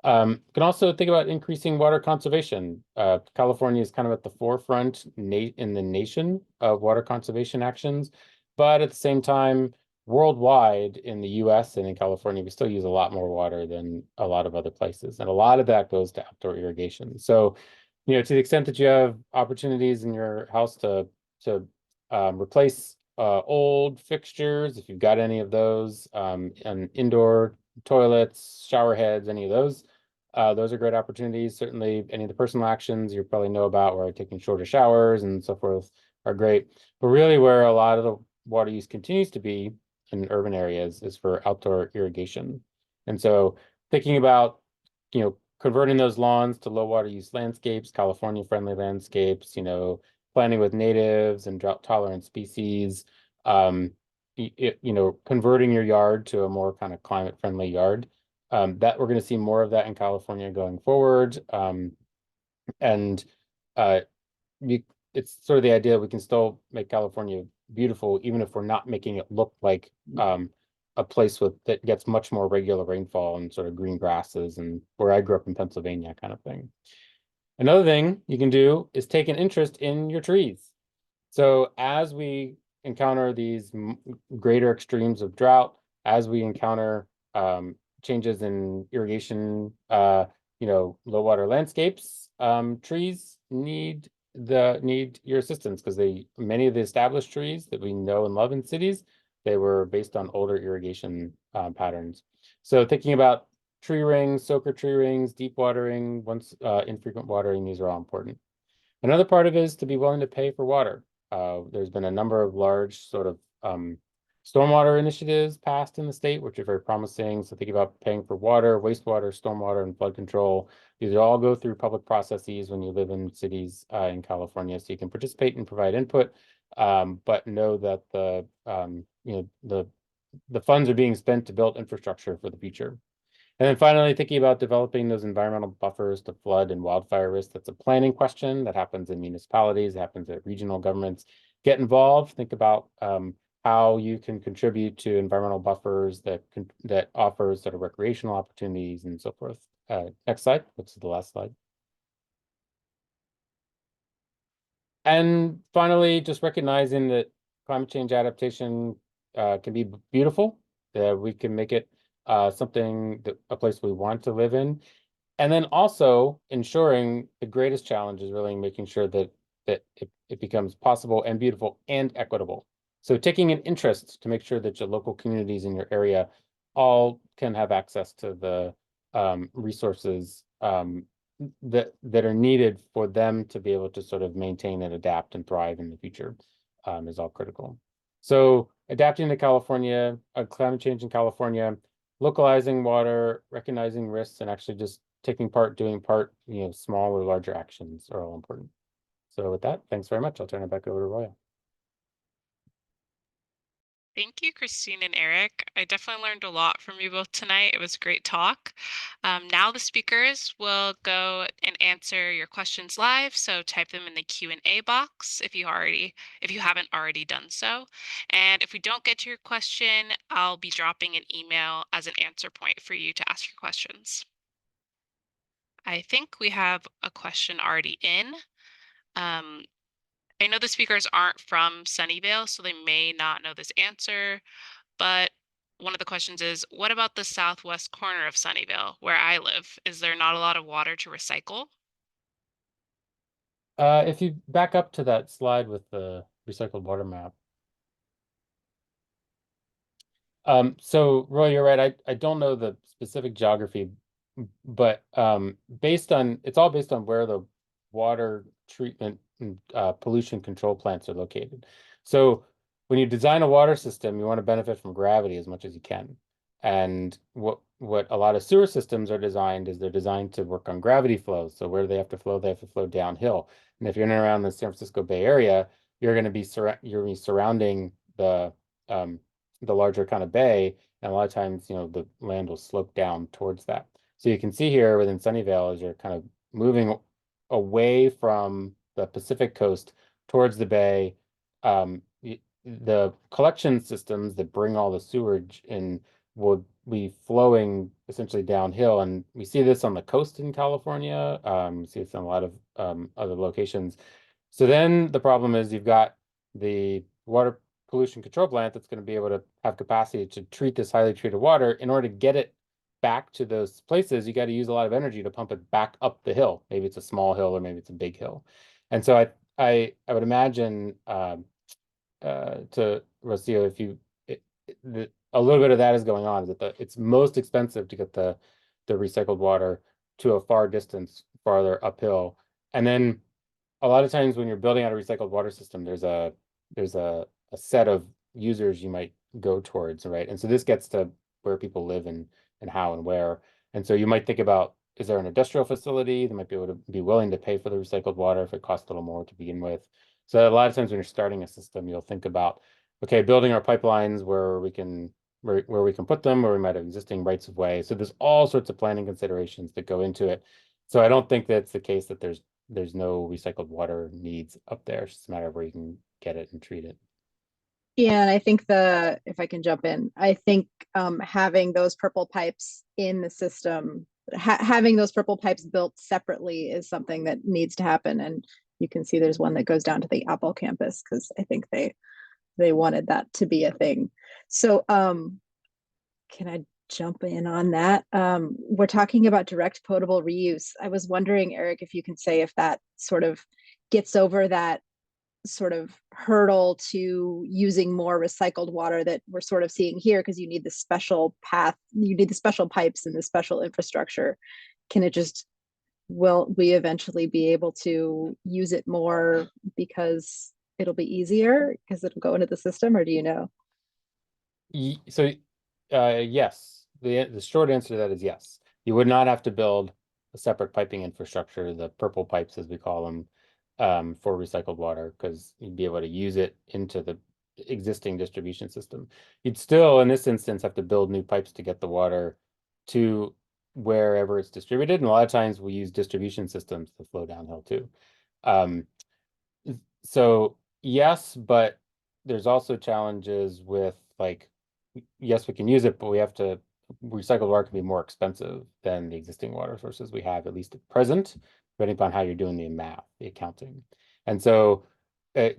You can also think about increasing water conservation. California is kind of at the forefront in the nation of water conservation actions, but at the same time, worldwide in the US and in California, we still use a lot more water than a lot of other places. And a lot of that goes to outdoor irrigation. So, to the extent that you have opportunities in your house to replace old fixtures, if you've got any of those, and indoor toilets, shower heads, any of those are great opportunities. Certainly, any of the personal actions you probably know about, where taking shorter showers and so forth, are great. But really, where a lot of the water use continues to be in urban areas is for outdoor irrigation. And so thinking about, converting those lawns to low water use landscapes, California friendly landscapes, planting with natives and drought tolerant species, converting your yard to a more kind of climate friendly yard. That we're going to see more of that in California going forward. And it's sort of the idea we can still make California beautiful, even if we're not making it look like a place that gets much more regular rainfall and sort of green grasses, and where I grew up in Pennsylvania kind of thing. Another thing you can do is take an interest in your trees. So as we encounter these greater extremes of drought, as we encounter changes in irrigation, low water landscapes, trees need your assistance, because many of the established trees that we know and love in cities, they were based on older irrigation patterns. So thinking about tree rings, soaker tree rings, deep watering, infrequent watering, these are all important. Another part of it is to be willing to pay for water. There's been a number of large sort of stormwater initiatives passed in the state, which are very promising. So think about paying for water, wastewater, stormwater, and flood control. These all go through public processes when you live in cities in California. So you can participate and provide input, but know that the funds are being spent to build infrastructure for the future. And then finally, thinking about developing those environmental buffers to flood and wildfire risk. That's a planning question that happens in municipalities, happens at regional governments. Get involved, think about how you can contribute to environmental buffers that offers sort of recreational opportunities and so forth. Next slide, which is the last slide. And finally, just recognizing that climate change adaptation can be beautiful, that we can make it something that a place we want to live in. And then also ensuring the greatest challenge is really making sure that it becomes possible and beautiful and equitable. So taking an interest to make sure that your local communities in your area all can have access to the resources that are needed for them to be able to sort of maintain and adapt and thrive in the future is all critical. So adapting to California, climate change in California, localizing water, recognizing risks, and actually just taking part, doing part, small or larger actions are all important. So with that, thanks very much. I'll turn it back over to Roya. Thank you, Christine and Eric. I definitely learned a lot from you both tonight. It was a great talk. Now the speakers will go and answer your questions live. So type them in the Q&A box if you haven't already done so. And if we don't get to your question, I'll be dropping an email as an answer point for you to ask your questions. I think we have a question already in. I know the speakers aren't from Sunnyvale, so they may not know this answer, but one of the questions is, what about the southwest corner of Sunnyvale, where I live? Is there not a lot of water to recycle? If you back up to that slide with the recycled water map. So Roy, you're right. I don't know the specific geography, but it's all based on where the water treatment and pollution control plants are located. So when you design a water system, you want to benefit from gravity as much as you can. And what a lot of sewer systems are designed is they're designed to work on gravity flows. So where they have to flow downhill. And if you're in and around the San Francisco Bay Area, you're going to be surrounding the larger kind of bay, and a lot of times, the land will slope down towards that. So you can see here within Sunnyvale, as you're kind of moving away from the Pacific coast towards the bay, the collection systems that bring all the sewage in will be flowing essentially downhill. And we see this on the coast in California. We see this in a lot of other locations. So then the problem is you've got the water pollution control plant that's going to be able to have capacity to treat this highly treated water. In order to get it back to those places, you got to use a lot of energy to pump it back up the hill. Maybe it's a small hill or maybe it's a big hill. And so I would imagine to Rocio, a little bit of that is going on, is that it's most expensive to get the recycled water to a far distance farther uphill. And then a lot of times when you're building out a recycled water system, there's a set of users you might go towards, right? And so this gets to where people live and how and where. And so you might think about, is there an industrial facility that might be able to be willing to pay for the recycled water if it costs a little more to begin with? So a lot of times when you're starting a system, you'll think about, okay, building our pipelines where we can put them, where we might have existing rights of way. So there's all sorts of planning considerations that go into it. So I don't think that's the case that there's no recycled water needs up there. It's just a matter of where you can get it and treat it. Yeah, and I think if I can jump in, I think having those purple pipes in the system, having those purple pipes built separately is something that needs to happen. And you can see there's one that goes down to the Apple campus because I think they wanted that to be a thing. So can I jump in on that? We're talking about direct potable reuse. I was wondering, Eric, if you can say if that sort of gets over that sort of hurdle to using more recycled water that we're sort of seeing here, because you need the special path, you need the special pipes and the special infrastructure. Will we eventually be able to use it more because it'll be easier because it'll go into the system, or do you know? Yes, the short answer to that is yes. You would not have to build a separate piping infrastructure, the purple pipes as we call them, for recycled water, because you'd be able to use it into the existing distribution system. You'd still, in this instance, have to build new pipes to get the water to wherever it's distributed. And a lot of times we use distribution systems to flow downhill too. Um, so yes, but there's also challenges with like, yes, we can use it, but we have to recycled water can be more expensive than the existing water sources we have, at least at present, depending upon how you're doing the math, the accounting. And so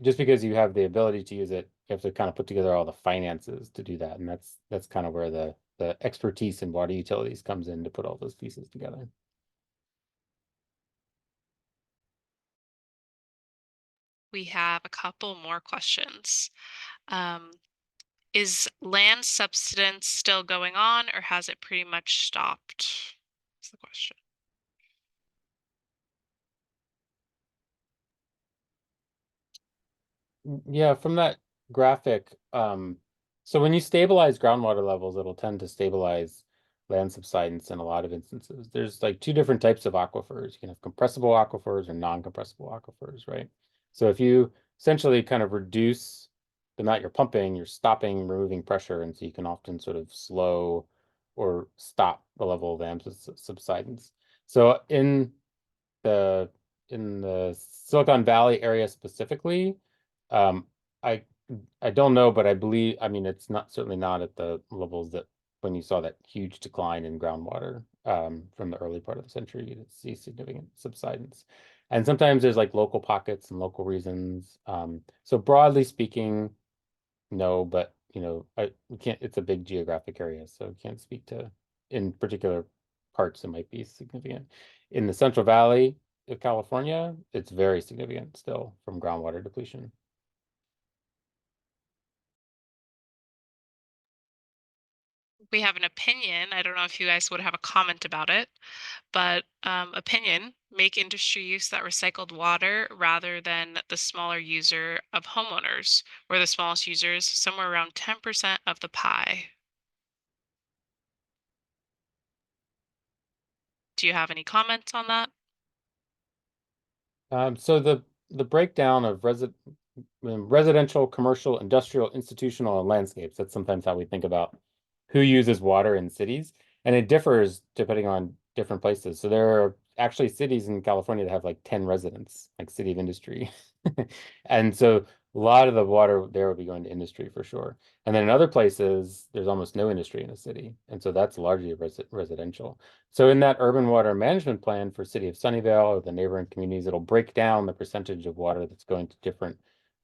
just because you have the ability to use it, you have to kind of put together all the finances to do that. And that's kind of where the expertise in water utilities comes in to put all those pieces together. We have a couple more questions. Is land subsidence still going on, or has it pretty much stopped? That's the question. Yeah, from that graphic, so when you stabilize groundwater levels, it'll tend to stabilize land subsidence in a lot of instances. There's like two different types of aquifers. You can have compressible aquifers or non-compressible aquifers, right? So if you essentially kind of reduce the amount you're pumping, you're stopping, removing pressure, and so you can often sort of slow or stop the level of dam subsidence. So the in the Silicon Valley area specifically, um, I I don't know, but I believe, I mean, it's not certainly not at the levels that when you saw that huge decline in groundwater from the early part of the century, you see significant subsidence. And sometimes there's like local pockets and local reasons. So broadly speaking, no, but we can't, it's a big geographic area, so we can't speak to in particular parts it might be significant. In the Central Valley of California, it's very significant still from groundwater depletion. We have an opinion. I don't know if you guys would have a comment about it, but opinion, make industry use that recycled water rather than the smaller user of homeowners, or the smallest users, somewhere around 10% of the pie. Do you have any comments on that? So the breakdown of residential, commercial, industrial, institutional, and landscapes, that's sometimes how we think about who uses water in cities. And it differs depending on different places. So there are actually cities in California that have like 10 residents, like city of industry. And so a lot of the water there would be going to industry for sure. And then in other places, there's almost no industry in a city. And so that's largely residential. So in that urban water management plan for City of Sunnyvale or the neighboring communities, it'll break down the percentage of water that's going to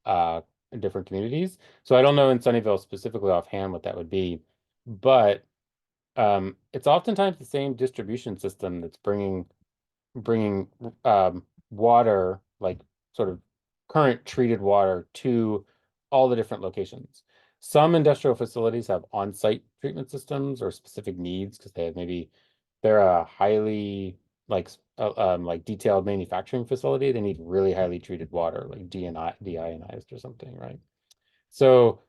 uh, different communities. So I don't know in Sunnyvale specifically offhand what that would be, but it's oftentimes the same distribution system that's bringing water, like sort of current treated water to all the different locations. Some industrial facilities have on-site treatment systems or specific needs because they have maybe they're a highly like detailed manufacturing facility. They need really highly treated water, like deionized or something, right? So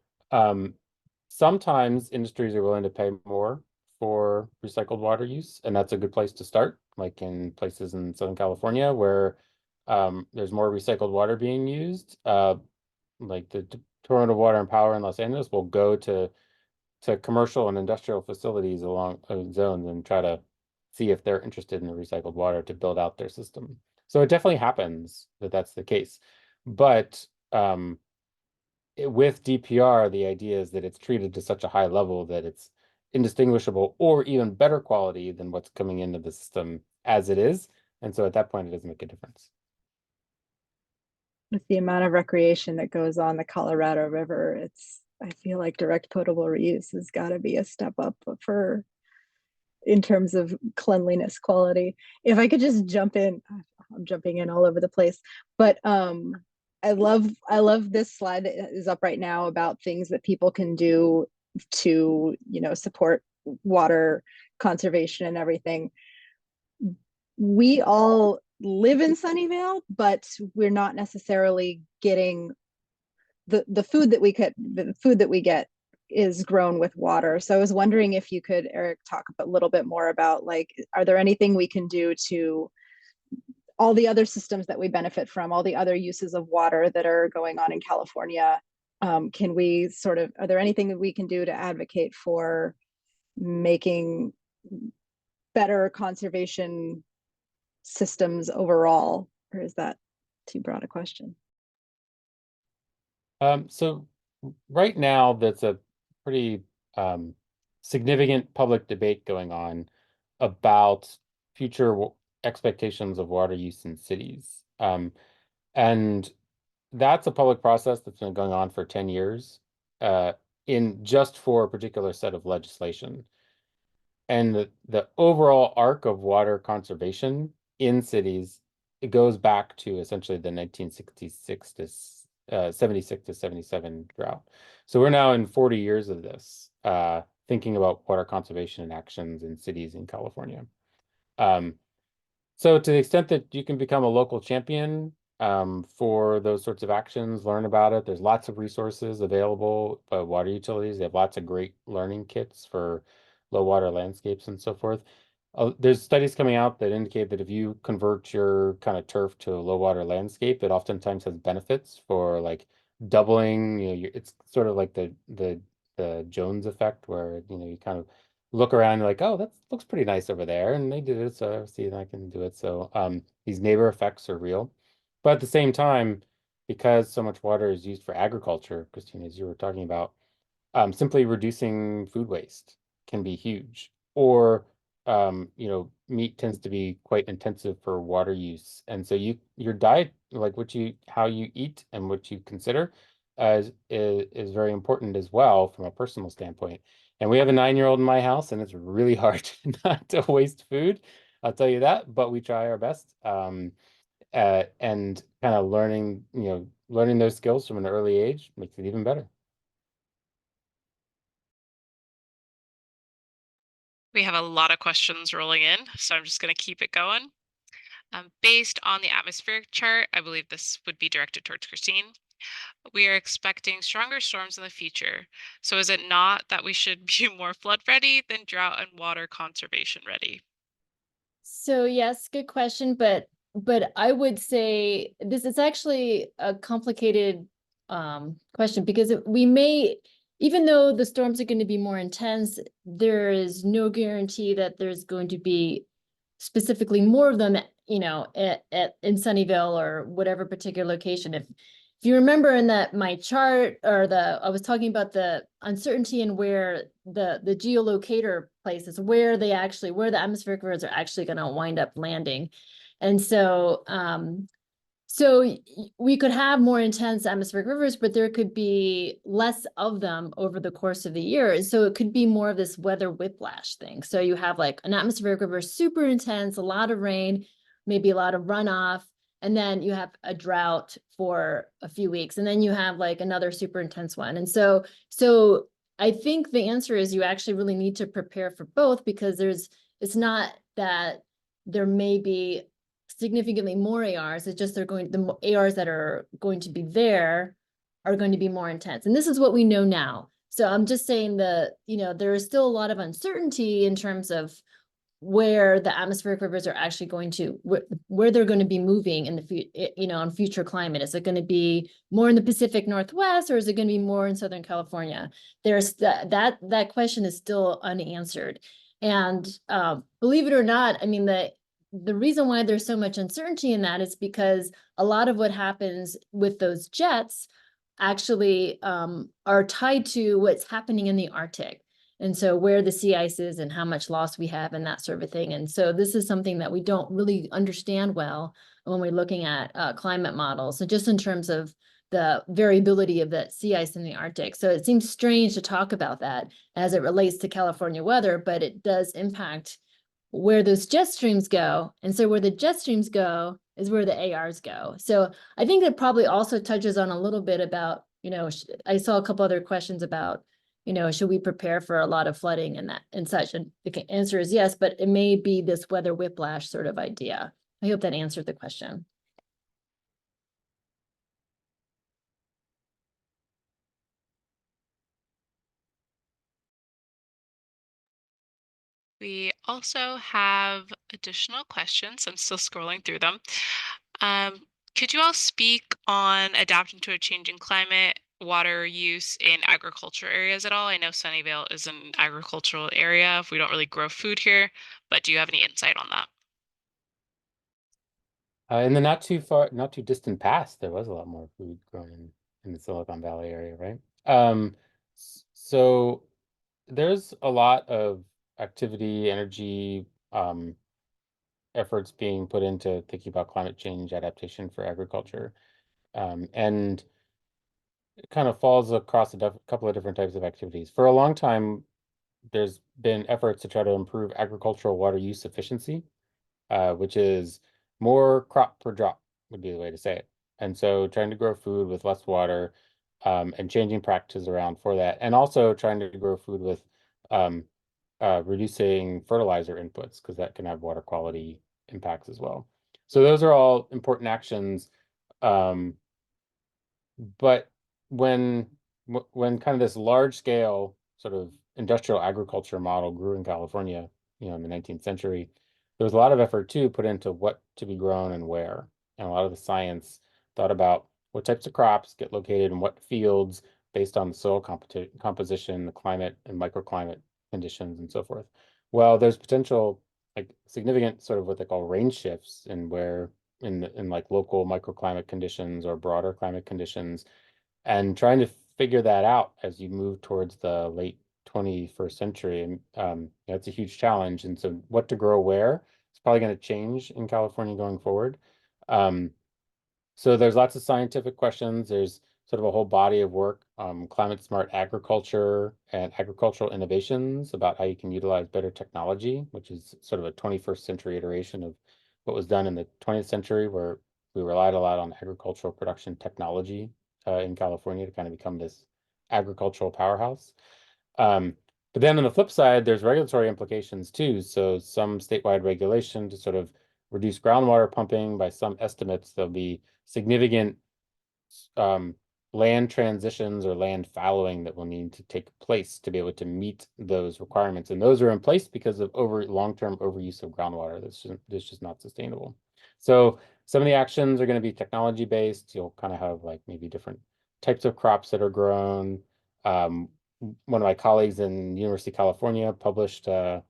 sometimes industries are willing to pay more for recycled water use, and that's a good place to start, like in places in Southern California where there's more recycled water being used. Like the Department of Water and Power in Los Angeles will go to commercial and industrial facilities along zones and try to see if they're interested in the recycled water to build out their system. So it definitely happens that that's the case. But with DPR, the idea is that it's treated to such a high level that it's indistinguishable or even better quality than what's coming into the system as it is. And so at that point, it doesn't make a difference. With the amount of recreation that goes on the Colorado River, I feel like direct potable reuse has got to be a step up for in terms of cleanliness quality. If I could just jump in, I'm jumping in all over the place, but I love this slide that is up right now about things that people can do to support water conservation and everything. We all live in Sunnyvale, but we're not necessarily getting the food that we get is grown with water. So I was wondering if you could, Eric, talk a little bit more about, like, are there anything we can do to all the other systems that we benefit from, all the other uses of water that are going on in California? Can we sort of, are there anything that we can do to advocate for making better conservation systems overall? Or is that too broad a question? So right now, that's a pretty significant public debate going on about future expectations of water use in cities. And that's a public process that's been going on for 10 years in just for a particular set of legislation. And the overall arc of water conservation in cities, it goes back to essentially the 1966 to 76 to 77 drought. So we're now in 40 years of this, thinking about water conservation actions in cities in California. So to the extent that you can become a local champion for those sorts of actions, learn about it. There's lots of resources available by water utilities. They have lots of great learning kits for low water landscapes and so forth. There's studies coming out that indicate that if you convert your kind of turf to a low water landscape, it oftentimes has benefits for like doubling, it's sort of like the Jones effect where, you kind of look around and you're like, oh, that looks pretty nice over there. And they did it, so see, I can do it. So these neighbor effects are real. But at the same time, because so much water is used for agriculture, Christine, as you were talking about, simply reducing food waste can be huge. Or, meat tends to be quite intensive for water use. And so your diet, like how you eat and what you consider is very important as well from a personal standpoint. And we have a 9-year-old in my house, and it's really hard not to waste food. I'll tell you that, but we try our best. And kind of learning those skills from an early age makes it even better. We have a lot of questions rolling in, so I'm just going to keep it going. Based on the atmospheric chart, I believe this would be directed towards Christine. We are expecting stronger storms in the future. So is it not that we should be more flood ready than drought and water conservation ready? So yes, good question, but I would say this is actually a complicated question because we may, even though the storms are going to be more intense, there is no guarantee that there's going to be specifically more of them, in Sunnyvale or whatever particular location. If you remember in my chart, or I was talking about the uncertainty in where the geolocator places, where the atmospheric rivers are actually going to wind up landing. And so we could have more intense atmospheric rivers, but there could be less of them over the course of the year. So it could be more of this weather whiplash thing. So you have like an atmospheric river, super intense, a lot of rain, maybe a lot of runoff, and then you have a drought for a few weeks, and then you have like another super intense one. And so I think the answer is you actually really need to prepare for both, because it's not that there may be significantly more ARs. It's just the ARs that are going to be there are going to be more intense. And this is what we know now. So I'm just saying that, there is still a lot of uncertainty in terms of where the atmospheric rivers are actually going to, where they're going to be moving in on future climate. Is it going to be more in the Pacific Northwest, or is it going to be more in Southern California? There's that question is still unanswered. And believe it or not, I mean, the reason why there's so much uncertainty in that is because a lot of what happens with those jets actually are tied to what's happening in the Arctic. And so where the sea ice is and how much loss we have and that sort of thing. And so this is something that we don't really understand well when we're looking at climate models. So just in terms of the variability of that sea ice in the Arctic. So it seems strange to talk about that as it relates to California weather, but it does impact where those jet streams go. And so where the jet streams go is where the ARs go. So I think that probably also touches on a little bit about, I saw a couple other questions about, should we prepare for a lot of flooding and such? And the answer is yes, but it may be this weather whiplash sort of idea. I hope that answered the question. We also have additional questions. I'm still scrolling through them. Um, could you all speak on adapting to a changing climate, water use in agriculture areas at all? I know Sunnyvale is an agricultural area. We don't really grow food here, but do you have any insight on that? In the not too distant past, there was a lot more food grown in the Silicon Valley area, right? So there's a lot of activity, energy, efforts being put into thinking about climate change adaptation for agriculture. And it kind of falls across a couple of different types of activities. For a long time, there's been efforts to try to improve agricultural water use efficiency, which is more crop per drop would be the way to say it. And so trying to grow food with less water, and changing practices around for that, and also trying to grow food with um, reducing fertilizer inputs because that can have water quality impacts as well. So those are all important actions. Um, but when when kind of this large scale sort of industrial agriculture model grew in California, in the 19th century, there was a lot of effort too put into what to be grown and where. And a lot of the science thought about what types of crops get located in what fields based on the soil composition, the climate and microclimate conditions and so forth. Well, there's potential like significant sort of what they call range shifts in where in like local microclimate conditions or broader climate conditions, and trying to figure that out as you move towards the late 21st century. And that's a huge challenge. And so what to grow where is probably going to change in California going forward. Um, so there's lots of scientific questions. There's sort of a whole body of work, climate smart agriculture and agricultural innovations about how you can utilize better technology, which is sort of a 21st century iteration of what was done in the 20th century, where we relied a lot on agricultural production technology in California to kind of become this agricultural powerhouse. Um, but then on the flip side, there's regulatory implications too. So some statewide regulation to sort of reduce groundwater pumping. By some estimates, there'll be significant um, land transitions or land fallowing that will need to take place to be able to meet those requirements. And those are in place because of long-term overuse of groundwater. That's just not sustainable. So some of the actions are going to be technology based. You'll kind of have like maybe different types of crops that are grown. One of my colleagues in University of California published a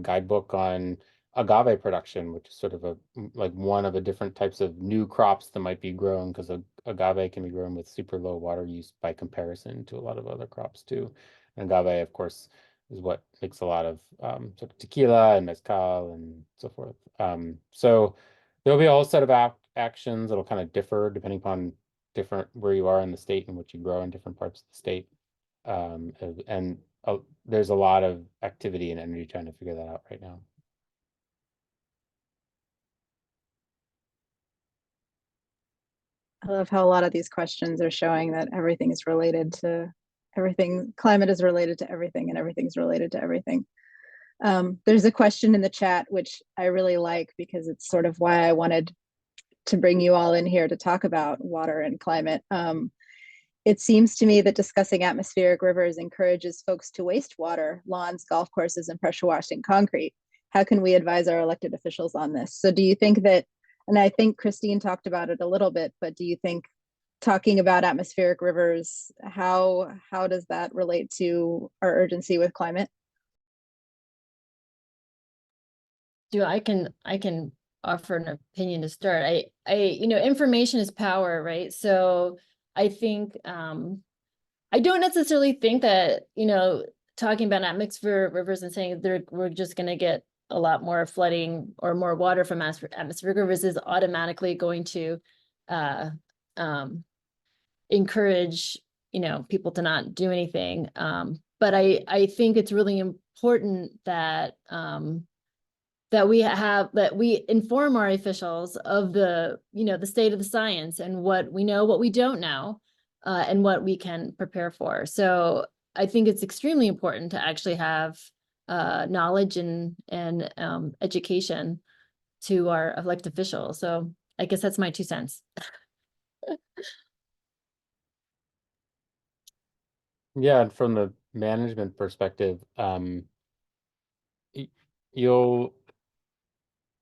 guidebook on agave production, which is sort of like one of the different types of new crops that might be grown, because agave can be grown with super low water use by comparison to a lot of other crops too. And agave, of course, is what makes a lot of sort of tequila and mezcal and so forth. So there'll be a whole set of actions that'll kind of differ depending upon different where you are in the state and what you grow in different parts of the state. And there's a lot of activity and energy trying to figure that out right now. I love how a lot of these questions are showing that everything is related to everything. Climate is related to everything, and everything's related to everything. There's a question in the chat, which I really like because it's sort of why I wanted to bring you all in here to talk about water and climate. It seems to me that discussing atmospheric rivers encourages folks to waste water, lawns, golf courses, and pressure washing concrete. How can we advise our elected officials on this? So do you think that, and I think Christine talked about it a little bit, but do you think talking about atmospheric rivers, how does that relate to our urgency with climate? I can offer an opinion to start. Information is power, right? So I think I don't necessarily think that, talking about atmospheric rivers and saying we're just going to get a lot more flooding or more water from atmospheric rivers is automatically going to encourage, people to not do anything. But I think it's really important that that we inform our officials of the state of the science and what we know, what we don't know, and what we can prepare for. So I think it's extremely important to actually have knowledge and education to our elected officials. So I guess that's my 2 cents. Yeah, and from the management perspective, you'll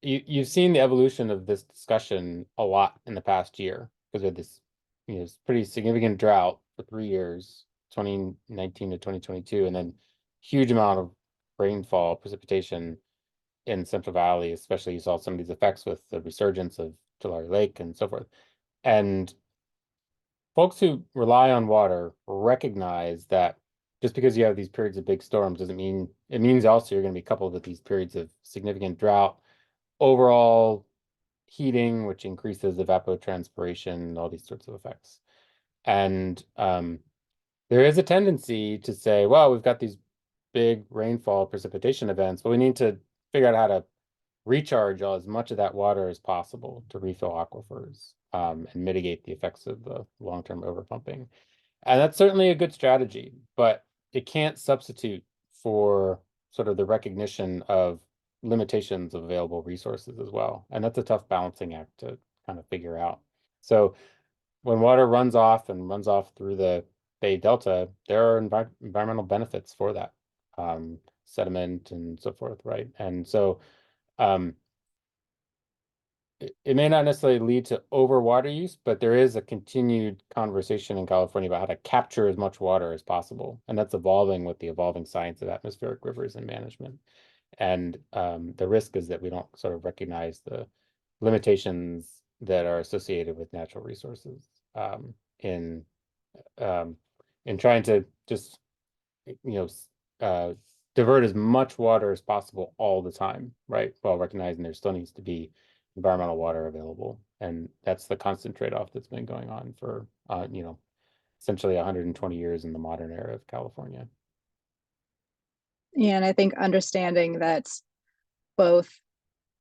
you've seen the evolution of this discussion a lot in the past year because of this, this pretty significant drought for 3 years, 2019 to 2022, and then huge amount of rainfall, precipitation in Central Valley, especially you saw some of these effects with the resurgence of Tulare Lake and so forth. And folks who rely on water recognize that just because you have these periods of big storms doesn't mean it means also you're going to be coupled with these periods of significant drought, overall heating, which increases evapotranspiration, all these sorts of effects. And there is a tendency to say, well, we've got these big rainfall precipitation events, but we need to figure out how to recharge as much of that water as possible to refill aquifers and mitigate the effects of the long-term overpumping. And that's certainly a good strategy, but it can't substitute for sort of the recognition of limitations of available resources as well. And that's a tough balancing act to kind of figure out. So when water runs off and runs off through the Bay Delta, there are environmental benefits for that, sediment and so forth, right? And so it may not necessarily lead to over water use, but there is a continued conversation in California about how to capture as much water as possible. And that's evolving with the evolving science of atmospheric rivers and management. And the risk is that we don't sort of recognize the limitations that are associated with natural resources in um, in trying to just divert as much water as possible all the time, right? While recognizing there still needs to be environmental water available. And that's the constant trade-off that's been going on for, essentially 120 years in the modern era of California. And I think understanding that both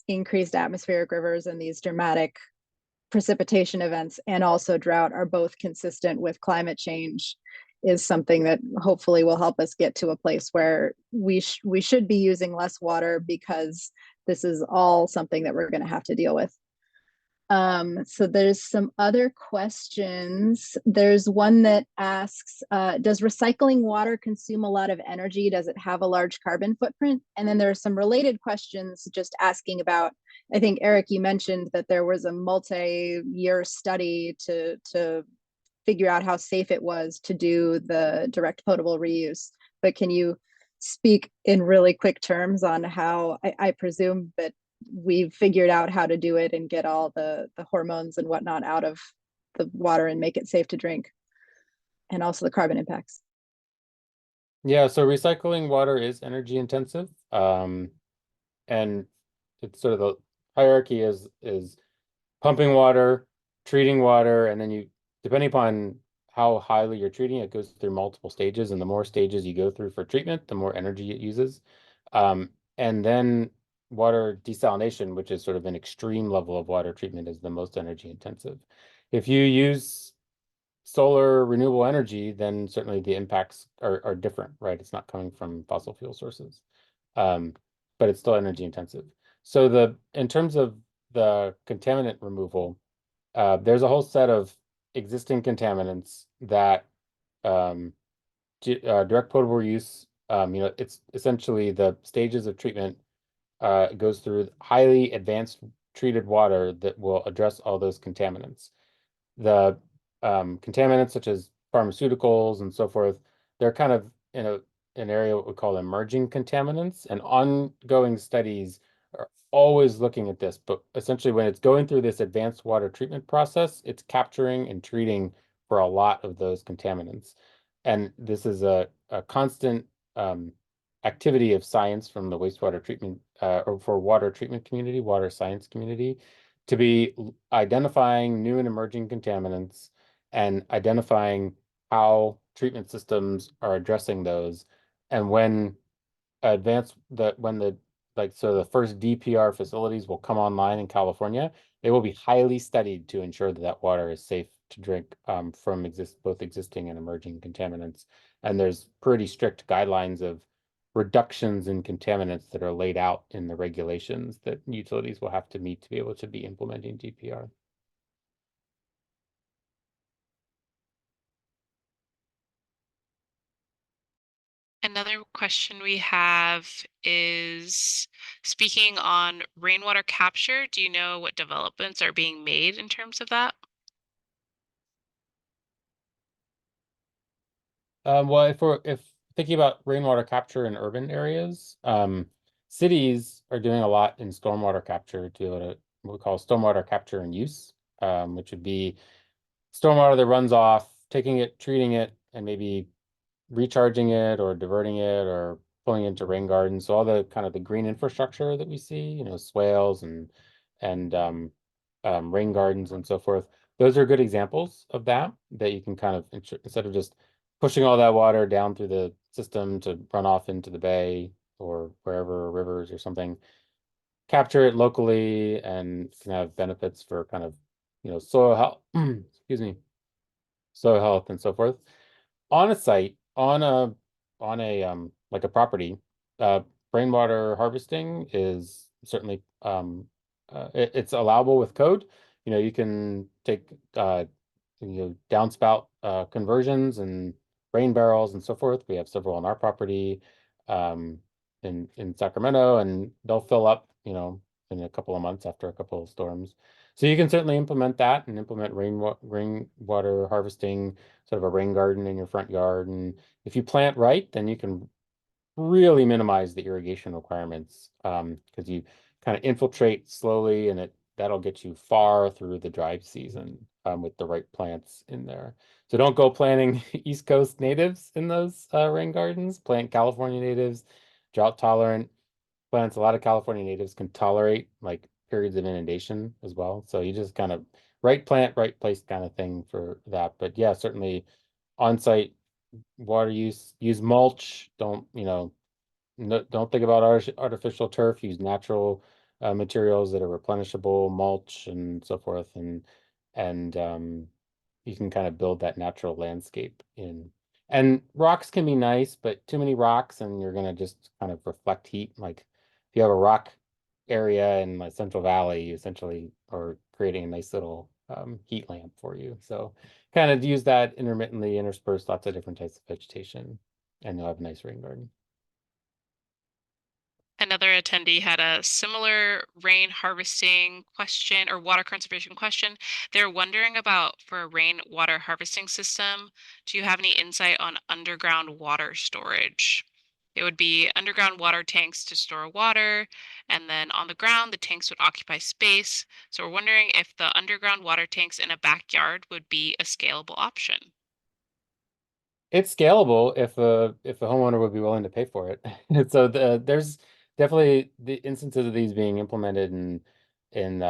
increased atmospheric rivers and these dramatic precipitation events and also drought are both consistent with climate change is something that hopefully will help us get to a place where we should be using less water, because this is all something that we're going to have to deal with. So there's some other questions. There's one that asks, does recycling water consume a lot of energy? Does it have a large carbon footprint? And then there are some related questions just asking about, I think, Eric, you mentioned that there was a multi-year study to figure out how safe it was to do the direct potable reuse. But can you speak in really quick terms on how, I presume that we've figured out how to do it and get all the hormones and whatnot out of the water and make it safe to drink, and also the carbon impacts? Yeah, so recycling water is energy intensive. And it's sort of the hierarchy is pumping water, treating water, and then you, depending upon how highly you're treating it, goes through multiple stages. And the more stages you go through for treatment, the more energy it uses. And then water desalination, which is sort of an extreme level of water treatment, is the most energy intensive. If you use solar renewable energy, then certainly the impacts are different, right? It's not coming from fossil fuel sources, but it's still energy intensive. So in terms of the contaminant removal, there's a whole set of existing contaminants that direct potable use, it's essentially the stages of treatment goes through highly advanced treated water that will address all those contaminants. The contaminants such as pharmaceuticals and so forth, they're kind of in an area what we call emerging contaminants, and ongoing studies are always looking at this. But essentially, when it's going through this advanced water treatment process, it's capturing and treating for a lot of those contaminants. And this is a constant activity of science from the wastewater treatment or for water treatment community, water science community, to be identifying new and emerging contaminants and identifying how treatment systems are addressing those. And when the first DPR facilities will come online in California, they will be highly studied to ensure that that water is safe to drink from both existing and emerging contaminants. And there's pretty strict guidelines of reductions in contaminants that are laid out in the regulations that utilities will have to meet to be able to be implementing DPR. And Another question we have is speaking on rainwater capture, do you know what developments are being made in terms of that? Well, if thinking about rainwater capture in urban areas, cities are doing a lot in stormwater capture to be able to what we call stormwater capture and use, which would be stormwater that runs off, taking it, treating it, and maybe recharging it or diverting it or pulling it into rain gardens. So all the kind of the green infrastructure that we see, swales and rain gardens and so forth. Those are good examples of that you can kind of instead of just pushing all that water down through the system to run off into the bay or wherever, rivers or something, capture it locally and can have benefits for kind of, soil health, excuse me, soil health and so forth on a site on a like a property. Rainwater harvesting is certainly it's allowable with code. You can take downspout conversions and rain barrels and so forth. We have several on our property um in Sacramento, and they'll fill up in a couple of months after a couple of storms. So you can certainly implement that and implement rainwater harvesting, sort of a rain garden in your front yard. And if you plant right, then you can really minimize the irrigation requirements because you kind of infiltrate slowly, and that'll get you far through the dry season with the right plants in there. So don't go planting East Coast natives in those rain gardens. Plant California natives, drought tolerant plants. A lot of California natives can tolerate like periods of inundation as well. So you just kind of right plant, right place kind of thing for that. But yeah, certainly on-site water use mulch. Don't, no, don't think about artificial turf. Use natural materials that are replenishable, mulch and so forth, and you can kind of build that natural landscape in. And rocks can be nice, but too many rocks and you're gonna just kind of reflect heat. Like if you have a rock area in the Central Valley, you essentially are creating a nice little heat lamp for you. So kind of use that intermittently, intersperse lots of different types of vegetation, and you'll have a nice rain garden. Another attendee had a similar rain harvesting question or water conservation question. They're wondering about for a rainwater harvesting system, do you have any insight on underground water storage? It would be underground water tanks to store water, and then on the ground, the tanks would occupy space. So we're wondering if the underground water tanks in a backyard would be a scalable option. It's scalable if a homeowner would be willing to pay for it. And so there's definitely the instances of these being implemented in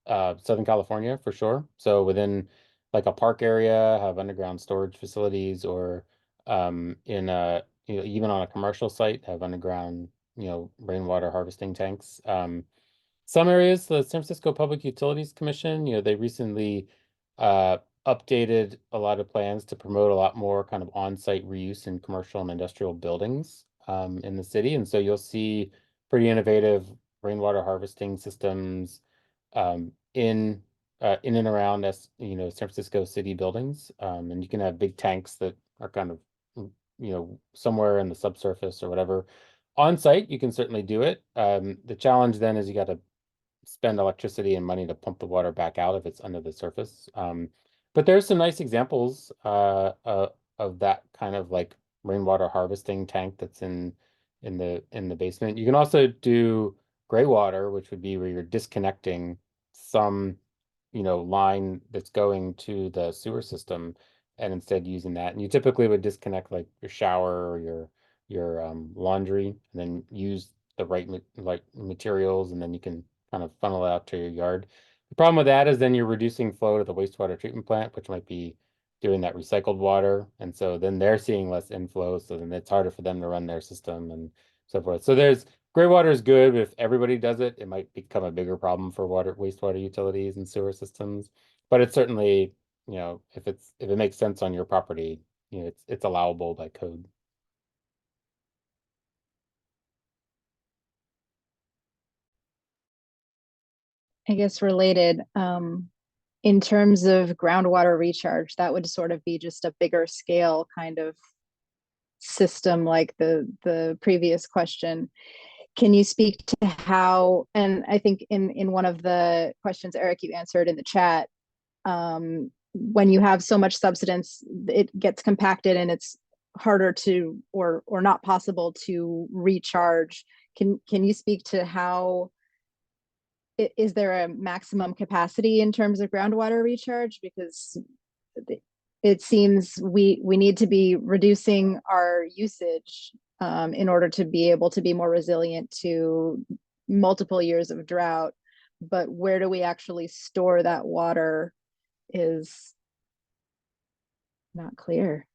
Southern California for sure. So within like a park area, have underground storage facilities, or in a even on a commercial site, have underground rainwater harvesting tanks. Some areas, the San Francisco Public Utilities Commission, they recently uh, updated a lot of plans to promote a lot more kind of on-site reuse in commercial and industrial buildings in the city. And so you'll see pretty innovative rainwater harvesting systems in and around San Francisco city buildings. And you can have big tanks that are kind of somewhere in the subsurface or whatever. On site, you can certainly do it. The challenge then is you got to spend electricity and money to pump the water back out if it's under the surface. But there's some nice examples of that kind of like rainwater harvesting tank that's in the basement. You can also do gray water, which would be where you're disconnecting some, line that's going to the sewer system and instead using that. And you typically would disconnect like your shower or your laundry and then use the right like materials, and then you can kind of funnel it out to your yard. The problem with that is then you're reducing flow to the wastewater treatment plant, which might be doing that recycled water. And so then they're seeing less inflow. So then it's harder for them to run their system and so forth. So gray water is good, but if everybody does it, it might become a bigger problem for wastewater utilities and sewer systems. But it's certainly, if it makes sense on your property, it's allowable by code. I guess related, in terms of groundwater recharge, that would sort of be just a bigger scale kind of system like the previous question. Can you speak to how, and I think in one of the questions, Eric, you answered in the chat, when you have so much subsidence, it gets compacted and it's harder to or not possible to recharge. Can you speak to how, is there a maximum capacity in terms of groundwater recharge? Because it seems we need to be reducing our usage in order to be able to be more resilient to multiple years of drought. But where do we actually store that water is not clear.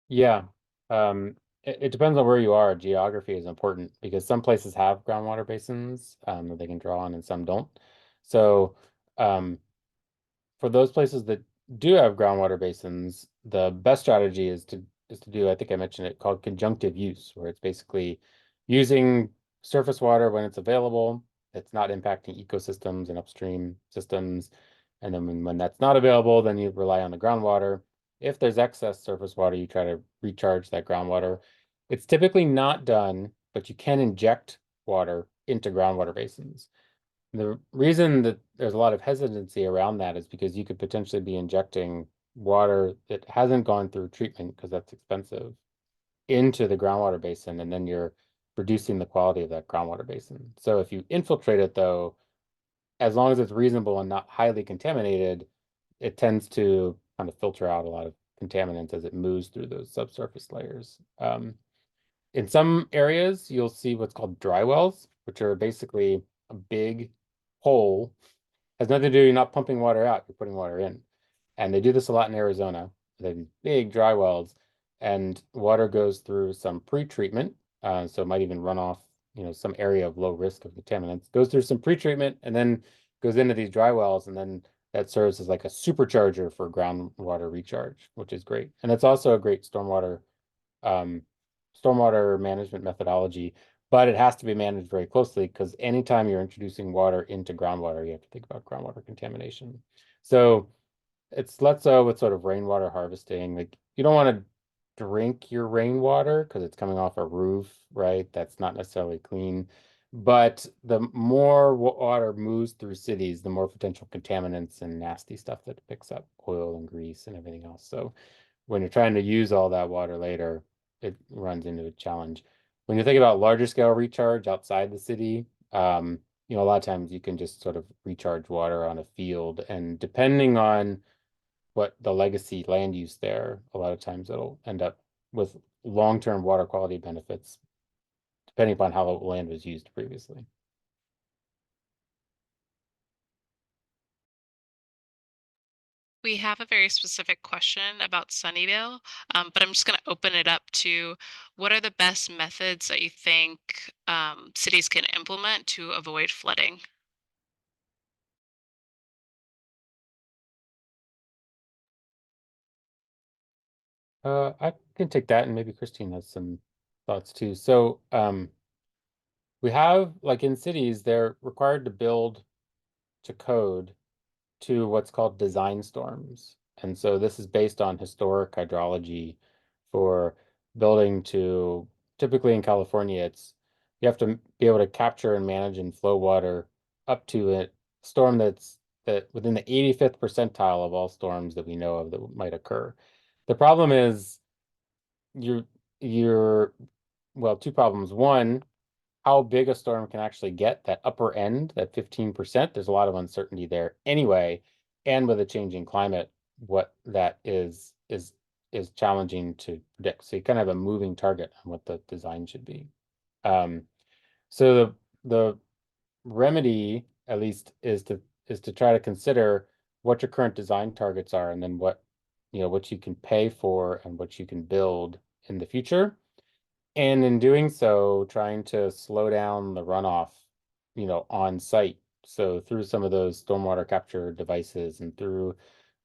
Yeah. It depends on where you are. Geography is important because some places have groundwater basins that they can draw on and some don't. So for those places that do have groundwater basins, the best strategy is to do, I think I mentioned it, called conjunctive use, where it's basically using surface water when it's available. It's not impacting ecosystems and upstream systems. And then when that's not available, then you rely on the groundwater. If there's excess surface water, you try to recharge that groundwater. It's typically not done, but you can inject water into groundwater basins. The reason that there's a lot of hesitancy around that is because you could potentially be injecting water that hasn't gone through treatment, because that's expensive, into the groundwater basin, and then you're reducing the quality of that groundwater basin. So if you infiltrate it, though, as long as it's reasonable and not highly contaminated, it tends to kind of filter out a lot of contaminants as it moves through those subsurface layers. In some areas, you'll see what's called dry wells, which are basically a big hole. Has nothing to do, you're not pumping water out, you're putting water in. And they do this a lot in Arizona. They have these big dry wells, and water goes through some pre-treatment. So it might even run off, some area of low risk of contaminants, goes through some pre-treatment and then goes into these dry wells, and then that serves as like a supercharger for groundwater recharge, which is great. And it's also a great um, stormwater management methodology, but it has to be managed very closely because anytime you're introducing water into groundwater, you have to think about groundwater contamination. So it's less so with sort of rainwater harvesting. Like, you don't want to drink your rainwater because it's coming off a roof, right? That's not necessarily clean. But the more water moves through cities, the more potential contaminants and nasty stuff that it picks up, oil and grease and everything else. So when you're trying to use all that water later, it runs into a challenge. When you think about larger scale recharge outside the city, a lot of times you can just sort of recharge water on a field, and depending on what the legacy land use there, a lot of times it'll end up with long-term water quality benefits, depending upon how the land was used previously. We have a very specific question about Sunnyvale, but I'm just going to open it up to what are the best methods that you think cities can implement to avoid flooding? I can take that, and maybe Christine has some thoughts too. So we have, like in cities, they're required to build to code to what's called design storms. And so this is based on historic hydrology for building to, typically in California, you have to be able to capture and manage and flow water up to a storm that within the 85th percentile of all storms that we know of that might occur. The problem is you're well, two problems. One, how big a storm can actually get, that upper end, that 15%, there's a lot of uncertainty there anyway. And with a changing climate, what that is challenging to predict. So you kind of have a moving target on what the design should be. So the remedy, at least, is to try to consider what your current design targets are, and then what you can pay for and what you can build in the future. And in doing so, trying to slow down the runoff, on site. So through some of those stormwater capture devices and through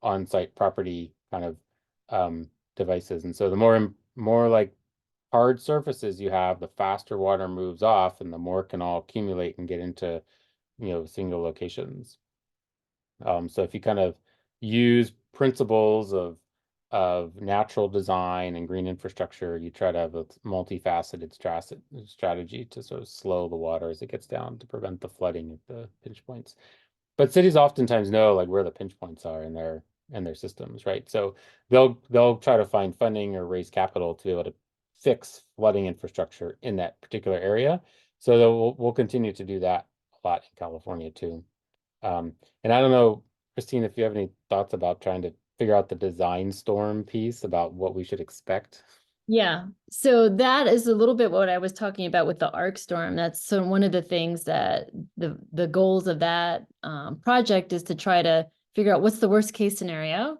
on-site property kind of devices. And so the more like hard surfaces you have, the faster water moves off, and the more it can all accumulate and get into, single locations. So if you kind of use principles of of natural design and green infrastructure, you try to have a multifaceted strategy to sort of slow the water as it gets down to prevent the flooding at the pinch points. But cities oftentimes know like where the pinch points are in their systems, right? So they'll try to find funding or raise capital to be able to fix flooding infrastructure in that particular area. So we'll continue to do that a lot in California too. And I don't know, Christine, if you have any thoughts about trying to figure out the design storm piece about what we should expect. Yeah, so that is a little bit what I was talking about with the arc storm. That's so one of the things that the goals of that project is to try to figure out what's the worst case scenario.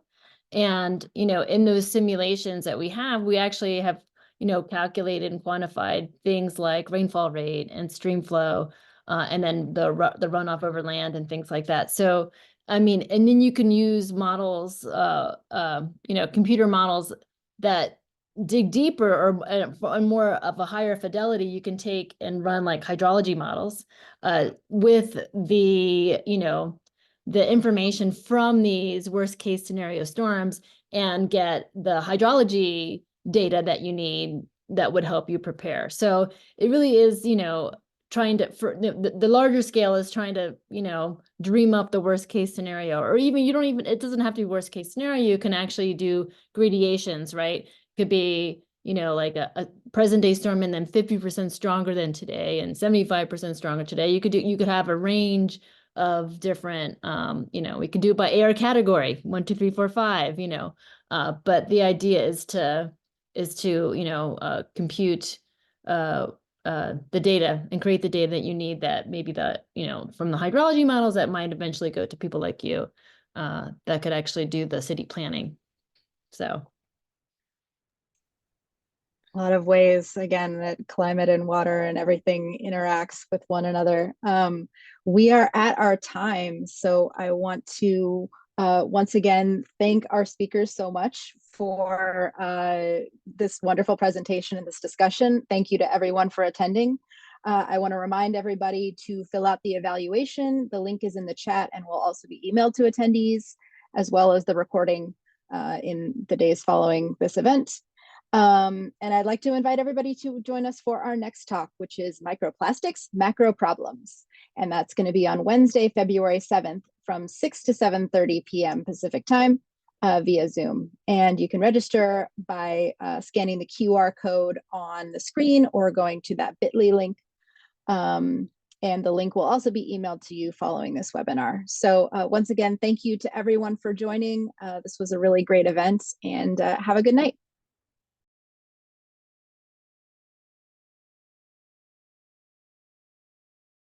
And, in those simulations that we have, we actually have, calculated and quantified things like rainfall rate and stream flow, and then the runoff over land and things like that. So, I mean, and then you can use models, computer models that dig deeper or more of a higher fidelity. You can take and run like hydrology models with the information from these worst case scenario storms and get the hydrology data that you need that would help you prepare. So it really is, trying to, for the larger scale is trying to, dream up the worst case scenario, or even it doesn't have to be worst case scenario. You can actually do gradations, right? Could be, like a present day storm and then 50% stronger than today and 75% stronger today. You could have a range of different, we could do it by air category, 1, 2, 3, 4, 5, but the idea is to compute the data and create the data that you need, that maybe from the hydrology models that might eventually go to people like you that could actually do the city planning. So a lot of ways, again, that climate and water and everything interacts with one another. We are at our time, so I want to once again thank our speakers so much for this wonderful presentation and this discussion. Thank you to everyone for attending. I want to remind everybody to fill out the evaluation. The link is in the chat and will also be emailed to attendees, as well as the recording in the days following this event. And I'd like to invite everybody to join us for our next talk, which is Microplastics, Macro Problems. And that's going to be on Wednesday, February 7th from 6 to 7:30 p.m. Pacific time via Zoom. And you can register by scanning the QR code on the screen or going to that bit.ly link. And the link will also be emailed to you following this webinar. So once again, thank you to everyone for joining. This was a really great event, and have a good night.